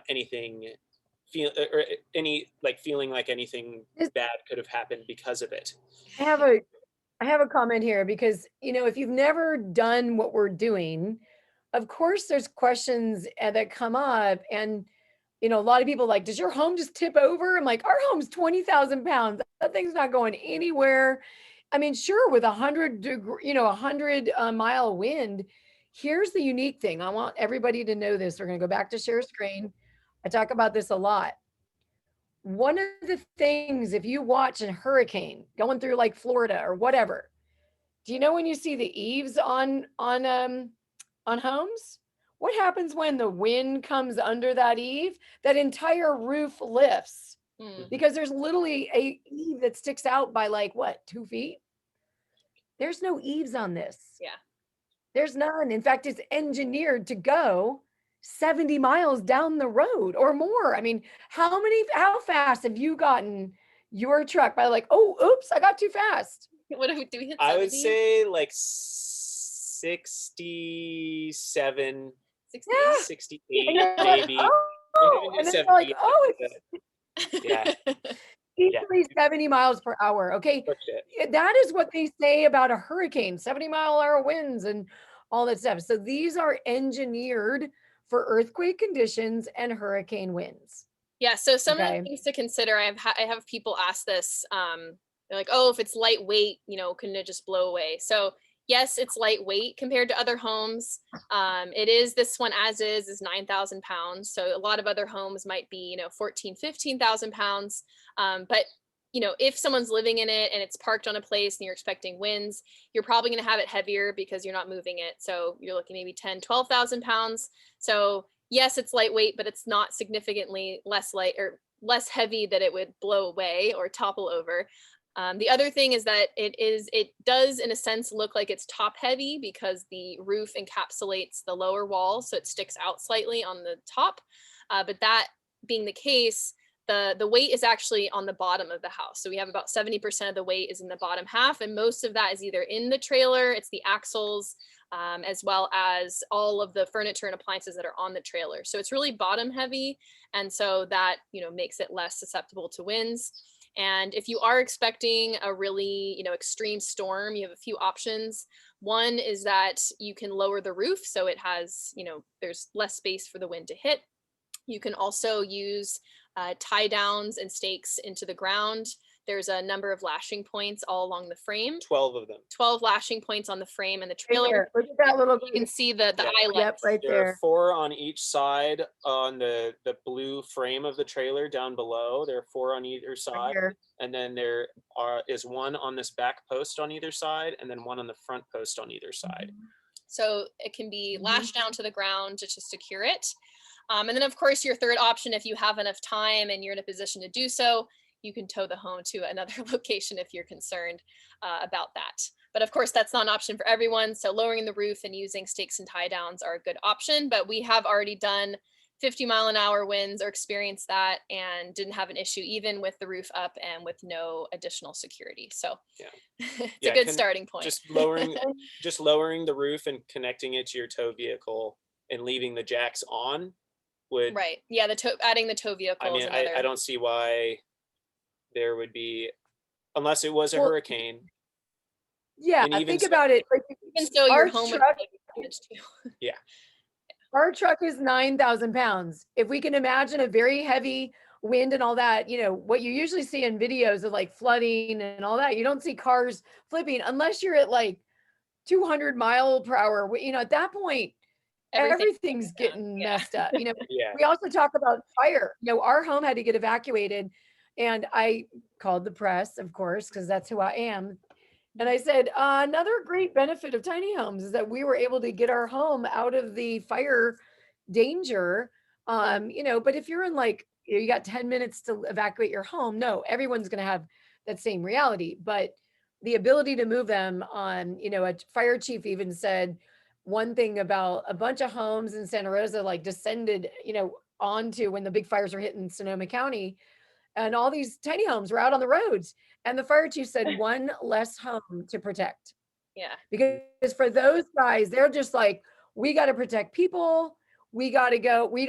anything feeling like anything bad could have happened because of it. I have a comment here, because if you've never done what we're doing, of course there's questions that come up, and a lot of people does your home just tip over? I'm like, our home's 20,000 pounds. That thing's not going anywhere. I mean, sure, with 100-mile wind. Here's the unique thing. I want everybody to know this. We're going to go back to share screen. I talk about this a lot. One of the things, if you watch a hurricane going through Florida or whatever, do you know when you see the eaves on homes? What happens when the wind comes under that eave? That entire roof lifts because there's literally a eave that sticks out by 2 feet. There's no eaves on this. Yeah. There's none. In fact, it's engineered to go 70 miles down the road or more. I mean, how fast have you gotten your truck by oh, oops, I got too fast? What do we hit? 70? I would say 67, 68 maybe. Oh oh, and then they're like, 70, oh, it's yeah, easily 70 miles per hour. Okay. push it. That is what they say about a hurricane, 70-mile-an-hour winds and all that stuff. So these are engineered for earthquake conditions and hurricane winds. Yeah, so some of Okay. the things to consider, I have people ask this, they're like, oh, if it's lightweight, couldn't it just blow away? So yes, it's lightweight compared to other homes. It is, this one as is 9,000 pounds. So a lot of other homes might be, 14, 15,000 pounds. But if someone's living in it and it's parked on a place and you're expecting winds, you're probably going to have it heavier because you're not moving it. So you're looking maybe 10, 12,000 pounds. So yes, it's lightweight, but it's not significantly less light or less heavy that it would blow away or topple over. The other thing is that it does in a sense look like it's top heavy because the roof encapsulates the lower wall, so it sticks out slightly on the top. But that being the case, the weight is actually on the bottom of the house. So we have about 70% of the weight is in the bottom half, and most of that is either in the trailer, it's the axles, as well as all of the furniture and appliances that are on the trailer. So it's really bottom heavy. And so that, makes it less susceptible to winds. And if you are expecting a really, extreme storm, you have a few options. One is that you can lower the roof so it has, there's less space for the wind to hit. You can also use tie downs and stakes into the ground. There's a number of lashing points all along the frame. 12 of them. 12 lashing points on the frame and the trailer. Look at that little. You can see the Yeah. eyelet. Yep, right There are there. 4 on each side on the blue frame of the trailer down below. There are 4 on either Right side. here. And then there is 1 on this back post on either side, and then 1 on the front post on either side. So it can be Mhm. lashed down to the ground to secure it. And then of course your third option, if you have enough time and you're in a position to do so, you can tow the home to another location if you're concerned about that. But of course, that's not an option for everyone. So lowering the roof and using stakes and tie downs are a good option, but we have already done 50-mile-an-hour winds or experienced that and didn't have an issue even with the roof up and with no additional security. So Yeah. it's Yeah, a good starting point. Just lowering the roof and connecting it to your tow vehicle and leaving the jacks on would. Right. Yeah. Adding the tow vehicle. I mean, is another. I don't see why there would be, unless it was a Well, hurricane. Yeah, And even think so- about it. Like, Even so, your our home would truck, be damaged too. our truck is 9,000 pounds. If we can imagine a very heavy wind and all that, what you usually see in videos of like flooding and all that, you don't see cars flipping unless you're at like 200 mile per hour. At that point, everything's getting Yeah. messed up. Yeah. We also talk about fire. Our home had to get evacuated, and I called the press, of course, because that's who I am. And I said, another great benefit of tiny homes is that we were able to get our home out of the fire danger. But if you're in like, you got 10 minutes to evacuate your home, no, everyone's going to have that same reality. But the ability to move them on, a fire chief even said one thing about a bunch of homes in Santa Rosa, like descended, onto when the big fires were hitting Sonoma County. And all these tiny homes were out on the roads. And the fire chief said one less home to protect. Yeah. Because for those guys, they're just like, we got to protect people. We got to go. We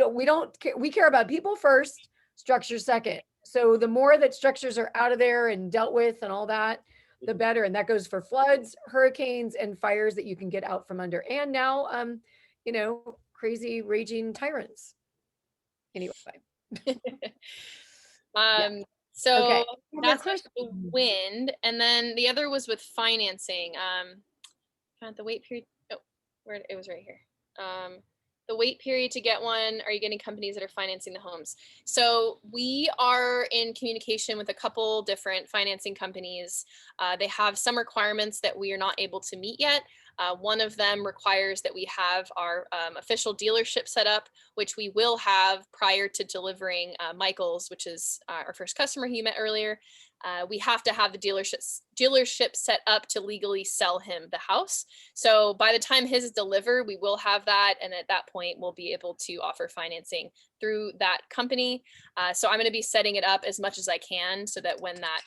care about people first, structure second. So the more that structures are out of there and dealt with and all that, the better. And that goes for floods, hurricanes, and fires that you can get out from under. And now, crazy raging tyrants. Anyway. So Okay. that's with the wind, and then the other was with financing. The wait period. Oh, where it was right here. The wait period to get one. Are you getting companies that are financing the homes? So we are in communication with a couple different financing companies. They have some requirements that we are not able to meet yet. One of them requires that we have our official dealership set up, which we will have prior to delivering Michael's, which is our first customer he met earlier. We have to have the dealership set up to legally sell him the house. So by the time his is delivered, we will have that. And at that point, we'll be able to offer financing through that company. So I'm going to be setting it up as much as I can so that when that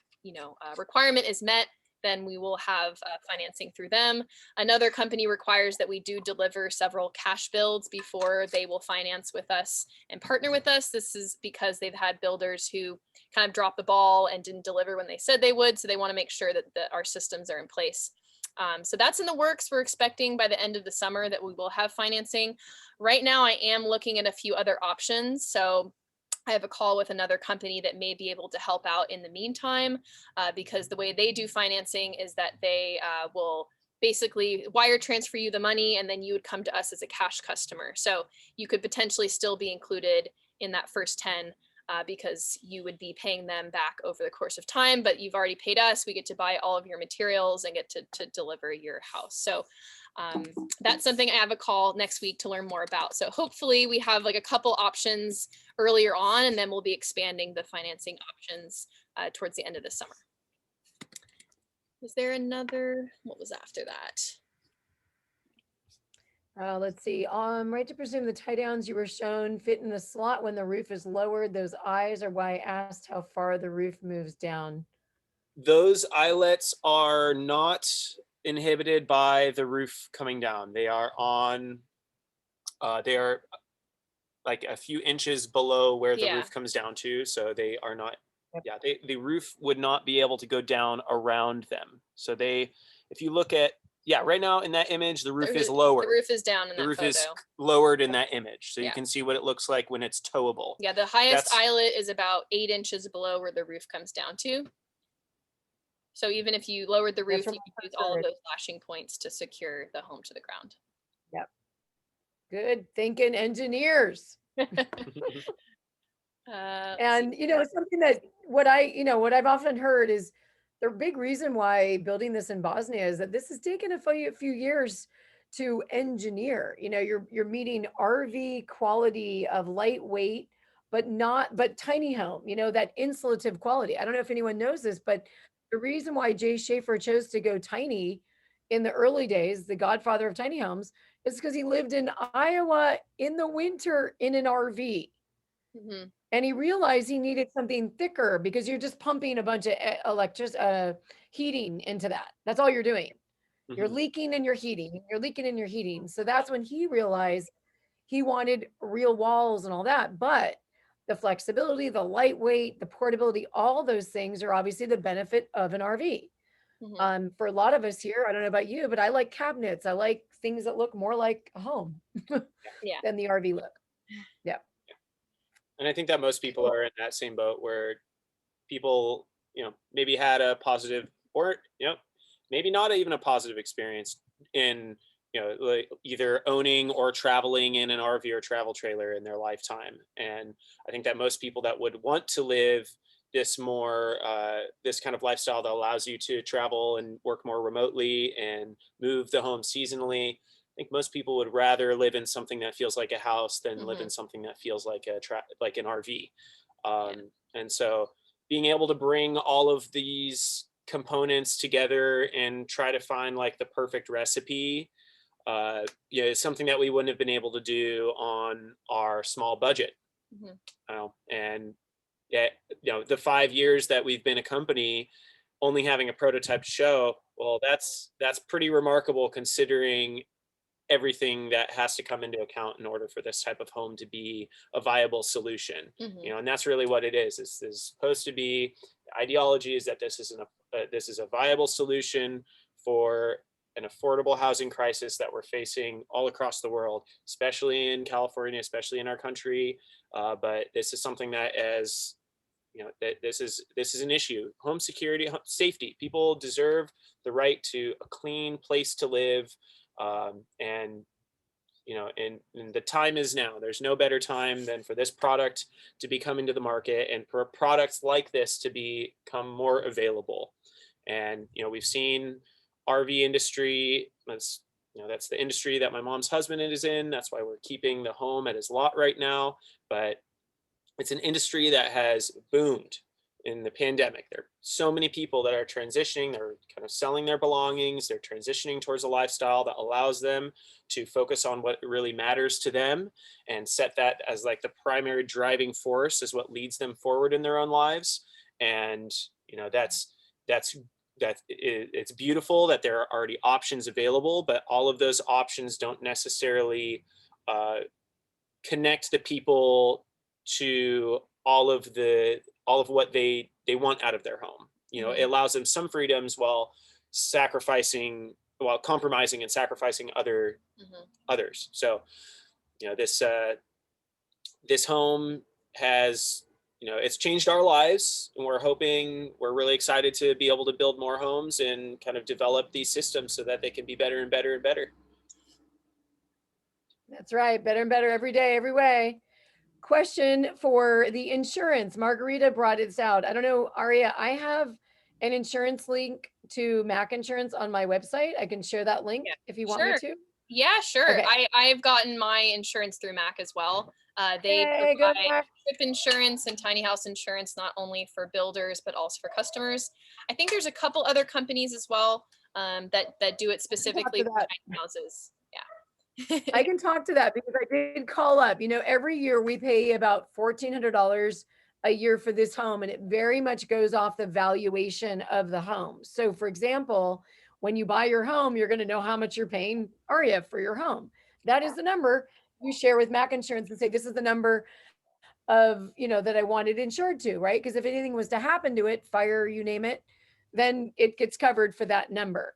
requirement is met, then we will have financing through them. Another company requires that we do deliver several cash builds before they will finance with us and partner with us. This is because they've had builders who kind of dropped the ball and didn't deliver when they said they would. So they want to make sure that our systems are in place. So that's in the works. We're expecting by the end of the summer that we will have financing. Right now, I am looking at a few other options. So I have a call with another company that may be able to help out in the meantime, because the way they do financing is that they will basically wire transfer you the money, and then you would come to us as a cash customer. So you could potentially still be included in that first 10 because you would be paying them back over the course of time, but you've already paid us. We get to buy all of your materials and get to deliver your house. So that's something I have a call next week to learn more about. So hopefully we have like a couple options earlier on, and then we'll be expanding the financing options towards the end of the summer. Was there another, what was after that? Let's see. Right to presume the tie downs you were shown fit in the slot when the roof is lowered. Those eyes are why I asked how far the roof moves down. Those eyelets are not inhibited by the roof coming down. They are on, they are like a few inches below where the roof comes down to. So they are not, the roof would not be able to go down around them. So if you look at, right now in that image, the roof is lowered. The roof is down in that roof photo. is lowered in that image. So you can see what it looks like when it's towable. Yeah, the highest eyelet is about 8 inches below where the roof comes down to. So even if you lowered the roof, you could use all of those lashing points to secure the home to the ground. Yep. Good thinking, engineers. And something that what I've often heard is the big reason why building this in Bosnia is that this has taken a few years to engineer. You're meeting RV quality of lightweight, but tiny home, that insulative quality. I don't know if anyone knows this, but the reason why Jay Schaefer chose to go tiny in the early days, the godfather of tiny homes, is because he lived in Iowa in the winter in an RV. Mm-hmm. And he realized he needed something thicker because you're just pumping a bunch of heating into that. That's all you're doing. Mm-hmm. You're leaking and you're heating. You're leaking and you're heating. So that's when he realized he wanted real walls and all that. But the flexibility, the lightweight, the portability, all those things are obviously the benefit of an RV. Mm-hmm. For a lot of us here, I don't know about you, but I like cabinets. I like things that look more like a home than the RV look. Yeah. And I think that most people are in that same boat where people, maybe had a positive or, maybe not even a positive experience in, like either owning or traveling in an RV or travel trailer in their lifetime. And I think that most people that would want to live this more, this kind of lifestyle that allows you to travel and work more remotely and move the home seasonally, I think most people would rather live in something that feels like a house than live in something that feels like like an RV. And so being able to bring all of these components together and try to find like the perfect recipe, is something that we wouldn't have been able to do on our small budget. And the 5 years that we've been a company, only having a prototype to show, well, that's pretty remarkable considering everything that has to come into account in order for this type of home to be a viable solution. And that's really what it is. This is supposed to be, the ideology is that this is a viable solution for an affordable housing crisis that we're facing all across the world, especially in California, especially in our country. But this is something that, as that this is an issue. Home security, safety. People deserve the right to a clean place to live. And the time is now. There's no better time than for this product to be coming to the market and for products like this to become more available. And we've seen RV industry, that's the industry that my mom's husband is in. That's why we're keeping the home at his lot right now. But it's an industry that has boomed in the pandemic. There are so many people that are transitioning, they're kind of selling their belongings, they're transitioning towards a lifestyle that allows them to focus on what really matters to them and set that as like the primary driving force is what leads them forward in their own lives. And, that's that it's beautiful that there are already options available, but all of those options don't necessarily connect the people to all of what they want out of their home. You know, it allows them some freedoms while compromising and sacrificing others. So, you know, this home has, you know, it's changed our lives, and we're really excited to be able to build more homes and kind of develop these systems so that they can be better and better and better. That's right. Better and better every day, every way. Question for the insurance. Margarita brought this out. I don't know, Aria, I have an insurance link to Mac Insurance on my website. I can share that link if you want me Sure. to. Yeah, sure. Okay. I've gotten my insurance through Mac as well. They Yay, go provide Mac. trip insurance and tiny house insurance, not only for builders, but also for customers. I think there's a couple other companies as well that do it specifically for that. tiny houses. I can talk to that because I did call up. You know, every year we pay about $1,400 a year for this home, and it very much goes off the valuation of the home. So, for example, when you buy your home, you're going to know how much you're paying Aria for your home. That is the number you share with Mac Insurance and say, this is the number of, you know, that I wanted insured to, right? Because if anything was to happen to it, fire, you name it, then it gets covered for that number.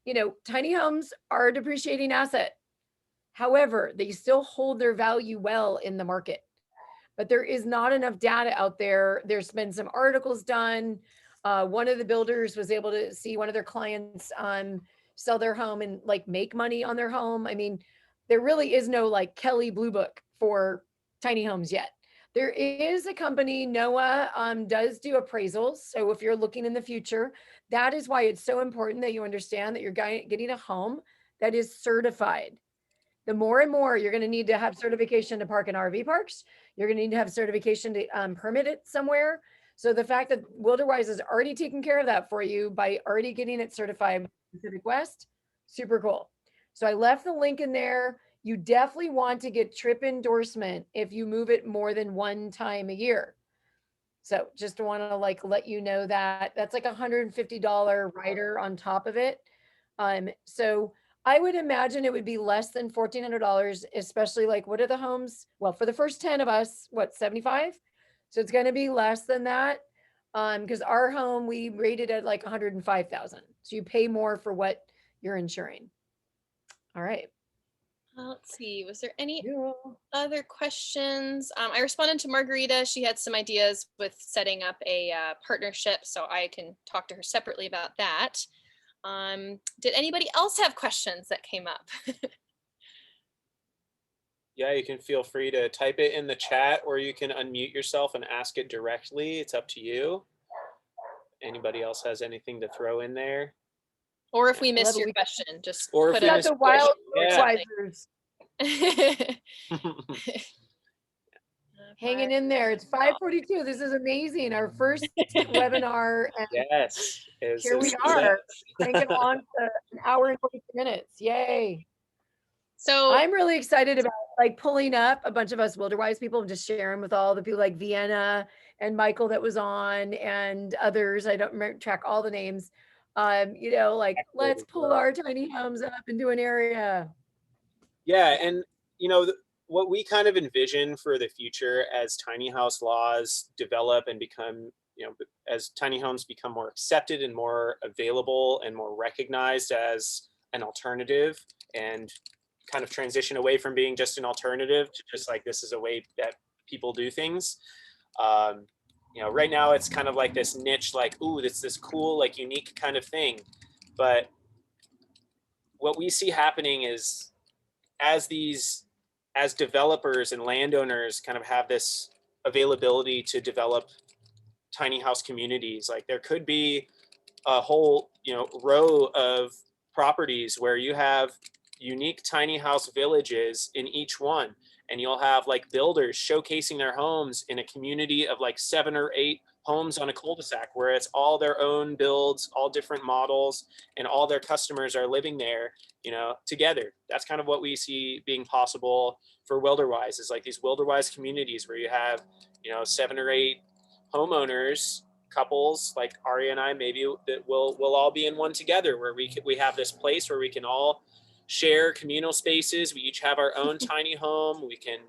You know, tiny homes are a depreciating asset. However, they still hold their value well in the market. But there is not enough data out there. There's been some articles done. One of the builders was able to see one of their clients sell their home and like make money on their home. I mean, there really is no like Kelly Blue Book for tiny homes yet. There is a company, Noah, does do appraisals. So if you're looking in the future, that is why it's so important that you understand that you're getting a home that is certified. The more and more you're going to need to have certification to park in RV parks. You're going to need to have certification to permit it somewhere. So the fact that Wilderwise is already taking care of that for you by already getting it certified by Pacific West, super cool. So I left the link in there. You definitely want to get trip endorsement if you move it more than one time a year. So just want to like let you know that that's like $150 rider on top of it. So I would imagine it would be less than $1,400, especially like what are the homes? Well, for the first 10 of us, what, 75? So it's going to be less than that. Because our home, we rated at like 105,000. So you pay more for what you're insuring. All right. Let's see. Was there any Yeah. other questions? I responded to Margarita. She had some ideas with setting up a partnership, so I can talk to her separately about that. Did anybody else have questions that came up? Yeah, you can feel free to type it in the chat, or you can unmute yourself and ask it directly. It's up to you. Anybody else has anything to throw in there? Or if we Love missed it. your We question, just Or if put we it got missed the a question. wild Yeah. advisors hanging in there. It's 5:42. This is amazing. Our first webinar, and Yes. here we are, cranking on to an hour and 42 minutes. Yay. So I'm really excited about like pulling up a bunch of us Wilderwise people and just sharing with all the people like Vienna and Michael that was on and others. I don't remember, track all the names. You know, like let's pull our tiny homes up into an area. Yeah, and you know what we kind of envision for the future as tiny house laws develop and become, you know, as tiny homes become more accepted and more available and more recognized as an alternative, and kind of transition away from being just an alternative to just like this is a way that people do things. You know, right now it's kind of like this niche, like, ooh, it's this cool, like unique kind of thing. But what we see happening is as developers and landowners kind of have this availability to develop tiny house communities, like there could be a whole, you know, row of properties where you have unique tiny house villages in each one, and you'll have like builders showcasing their homes in a community of like 7 or 8 homes on a cul-de-sac where it's all their own builds, all different models, and all their customers are living there, you know, together. That's kind of what we see being possible for Wilderwise, is like these Wilderwise communities where you have, you know, 7 or 8 homeowners couples like Aria and I, maybe that we'll all be in one together where we have this place where we can all share communal spaces. We each have our own tiny home. We can,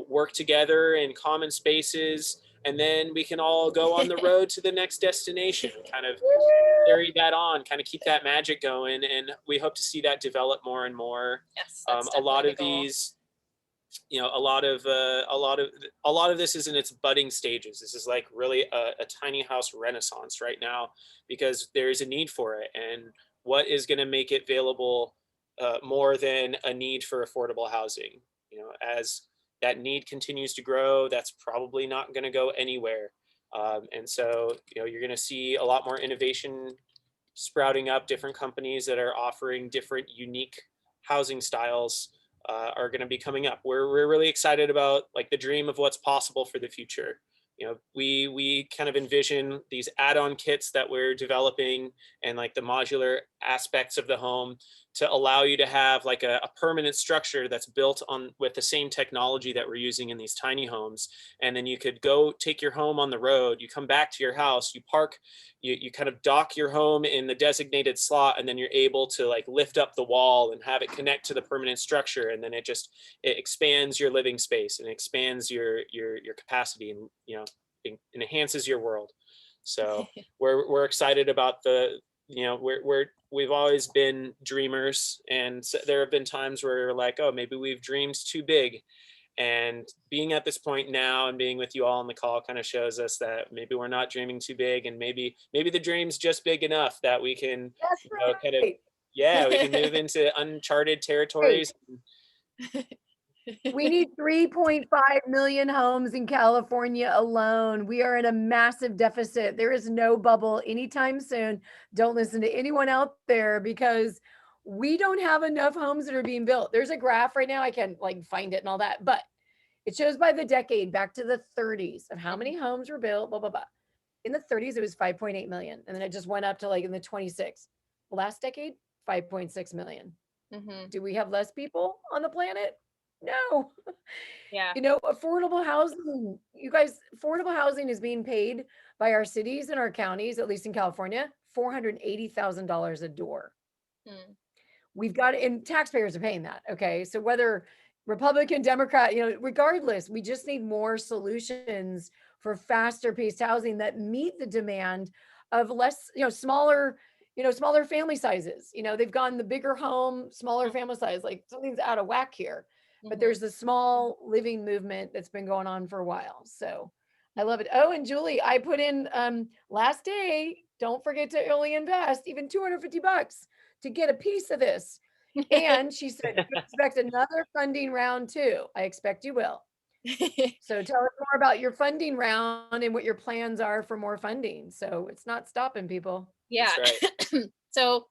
work together in common spaces, and then we can all go on the road to the next destination, kind of carry that on, kind of keep that magic going. And we hope to see that develop more and more. Yes, A lot of these, a lot of this is in its budding stages. This is like really a tiny house renaissance right now, because there's a need for it. And what is going to make it available more than a need for affordable housing? As that need continues to grow, that's probably not going to go anywhere. And so, you're going to see a lot more innovation sprouting up. Different companies that are offering different unique housing styles are going to be coming up. We're really excited about like the dream of what's possible for the future. We kind of envision these add-on kits that we're developing and like the modular aspects of the home to allow you to have like a permanent structure that's built on with the same technology that we're using in these tiny homes. And then you could go take your home on the road, you come back to your house, you park, you kind of dock your home in the designated slot, and then you're able to like lift up the wall and have it connect to the permanent structure. And then it expands your living space and expands your capacity, and it enhances your world. So we're excited about we've always been dreamers, and so there have been times where we're like, oh, maybe we've dreamed too big. And being at this point now and being with you all on the call kind of shows us that maybe we're not dreaming too big, and maybe the dream's just big enough that we can That's right. kind of we can move into uncharted territories. We need 3.5 million homes in California alone. We are in a massive deficit. There is no bubble anytime soon. Don't listen to anyone out there, because we don't have enough homes that are being built. There's a graph right now. I can like find it and all that, but it shows by the decade back to the 30s of how many homes were built, blah, blah, blah. In the 30s, it was 5.8 million. And then it just went up to like in the 26. Last decade, 5.6 million. Do we have less people on the planet? No. Yeah. Affordable housing, you guys, affordable housing is being paid by our cities and our counties, at least in California, $480,000 a door. We've got, and taxpayers are paying that. Okay. So whether Republican, Democrat, regardless, we just need more solutions for faster paced housing that meet the demand of less, smaller family sizes. They've gone the bigger home, smaller family size, like something's out of whack here. But there's the small living movement that's been going on for a while. So I love it. Oh, and Julie, I put in last day, don't forget to only invest even $250 to get a piece of this. And she said, you expect another funding round too. I expect you will. So tell us more about your funding round and what your plans are for more funding. So it's not stopping people. Yeah. Right. So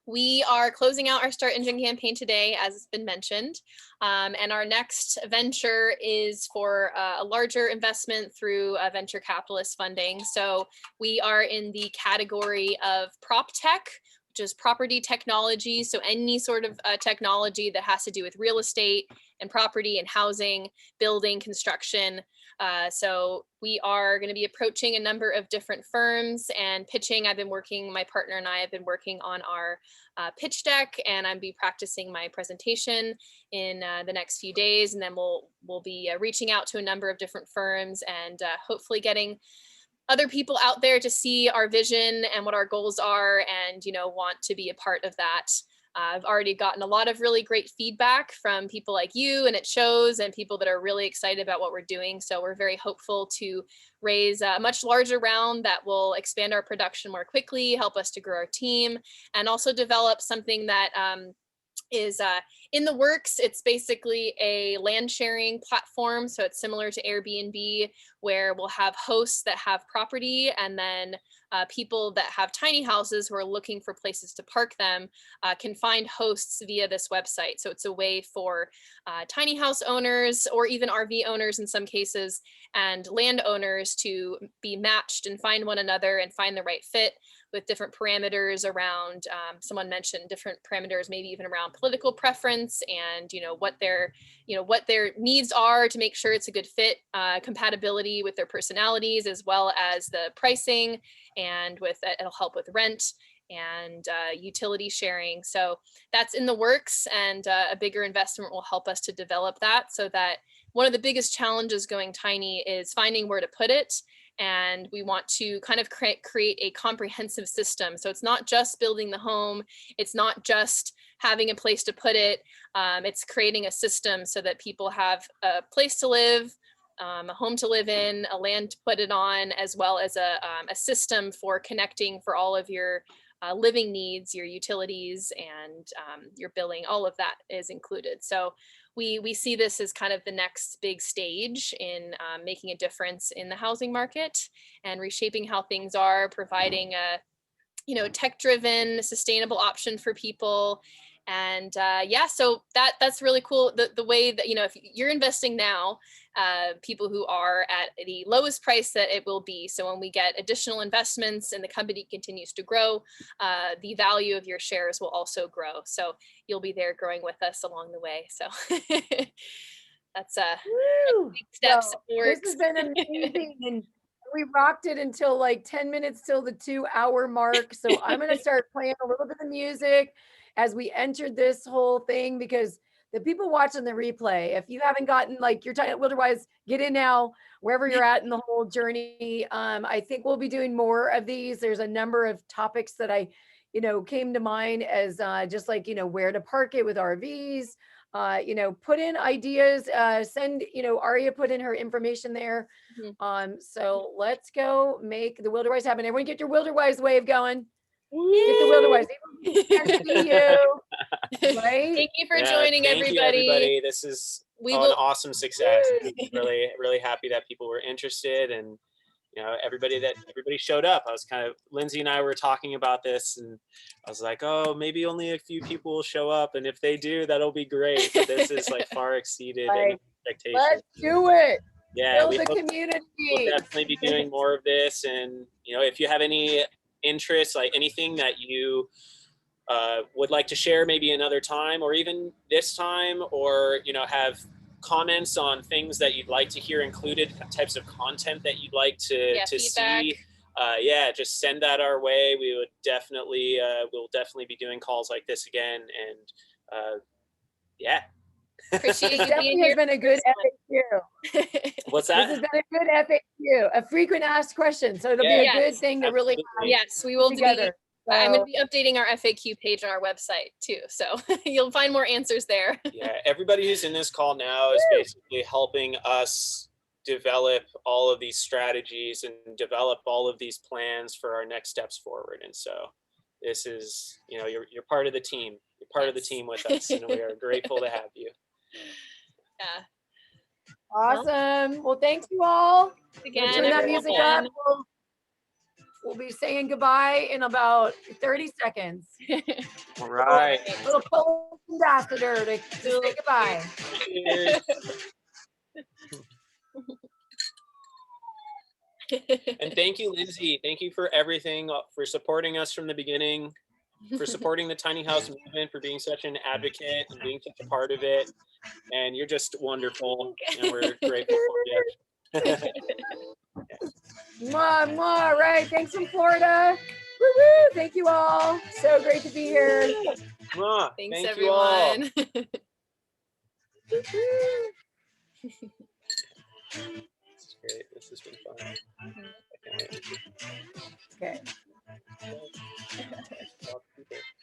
we are closing out our Start Engine campaign today, as it's been mentioned. And our next venture is for a larger investment through venture capitalist funding. So we are in the category of prop tech, which is property technology. So any sort of technology that has to do with real estate and property and housing, building, construction. So we are going to be approaching a number of different firms and pitching. My partner and I have been working on our pitch deck, and I'll be practicing my presentation in the next few days. And then we'll be reaching out to a number of different firms and hopefully getting other people out there to see our vision and what our goals are and, want to be a part of that. I've already gotten a lot of really great feedback from people like you, and it shows, and people that are really excited about what we're doing. So we're very hopeful to raise a much larger round that will expand our production more quickly, help us to grow our team, and also develop something that is in the works. It's basically a land sharing platform. So it's similar to Airbnb, where we'll have hosts that have property, and then people that have tiny houses who are looking for places to park them can find hosts via this website. So it's a way for tiny house owners, or even RV owners in some cases, and landowners to be matched and find one another and find the right fit. with different parameters around, someone mentioned different parameters, maybe even around political preference and, what their needs are to make sure it's a good fit, compatibility with their personalities, as well as the pricing, and it'll help with rent and utility sharing. So that's in the works, and a bigger investment will help us to develop that, so that one of the biggest challenges going tiny is finding where to put it. And we want to kind of create a comprehensive system. So it's not just building the home. It's not just having a place to put it. It's creating a system so that people have a place to live, a home to live in, a land to put it on, as well as a system for connecting for all of your living needs, your utilities, and your billing. All of that is included. So we see this as kind of the next big stage in making a difference in the housing market and reshaping how things are, providing a tech-driven, sustainable option for people. And so that's really cool. The way that, if you're investing now, people who are at the lowest price that it will be. So when we get additional investments and the company continues to grow, the value of your shares will also grow. So you'll be there growing with us along the way. So that's big steps. So this has been amazing. And we rocked it until like 10 minutes till the 2-hour mark. So I'm going to start playing a little bit of music as we entered this whole thing, because the people watching the replay, if you haven't gotten like your time at Wilderwise, get in now, wherever you're at in the whole journey. I think we'll be doing more of these. There's a number of topics that I, came to mind as just like, where to park it with RVs, put in ideas, send, Aria put in her information there. So let's go make the Wilderwise happen. Everyone get your Wilderwise wave going. Get the Wilderwise. Can't see you. Right? Thank you for joining, thank you, everybody. This is an awesome success. I'm really, really happy that people were interested, and everybody showed up. I was Lindsay and I were talking about this, and I was like, oh, maybe only a few people will show up, and if they do, that'll be great. But this is like far exceeded any expectations. Let's do it. Yeah, build the community. We'll definitely be doing more of this, and if you have any interest, like anything that you would like to share maybe another time, or even this time, or have comments on things that you'd like to hear included, types of content that you'd like to see, just send that our way. We would definitely we'll definitely be doing calls like this again. And appreciate you being here. Has been a good FAQ. What's that? This has been a good FAQ, a frequent asked question. So it'll be a good thing to really we will together. I'm going to be updating our FAQ page on our website too. So you'll find more answers there. Yeah, everybody who's in this call now is basically helping us develop all of these strategies and develop all of these plans for our next steps forward. And so this is, you're part of the team. You're part of the team with us, and we are grateful to have you. Yeah. Awesome. Well, thanks you all. Again, turn that music up. We'll be saying goodbye in about 30 seconds. All right. Little post ambassador to say goodbye. And thank you, Lindsay. Thank you for everything, for supporting us from the beginning, for supporting the tiny house movement, for being such an advocate and being such a part of it. And you're just wonderful, and we're grateful for you. Mwah, mwah. All right. Thanks from Florida. Woo-woo. Thank you all. So great to be here. Mwah. Thanks, Thank everyone. You all. This is great. This has been fun. Okay.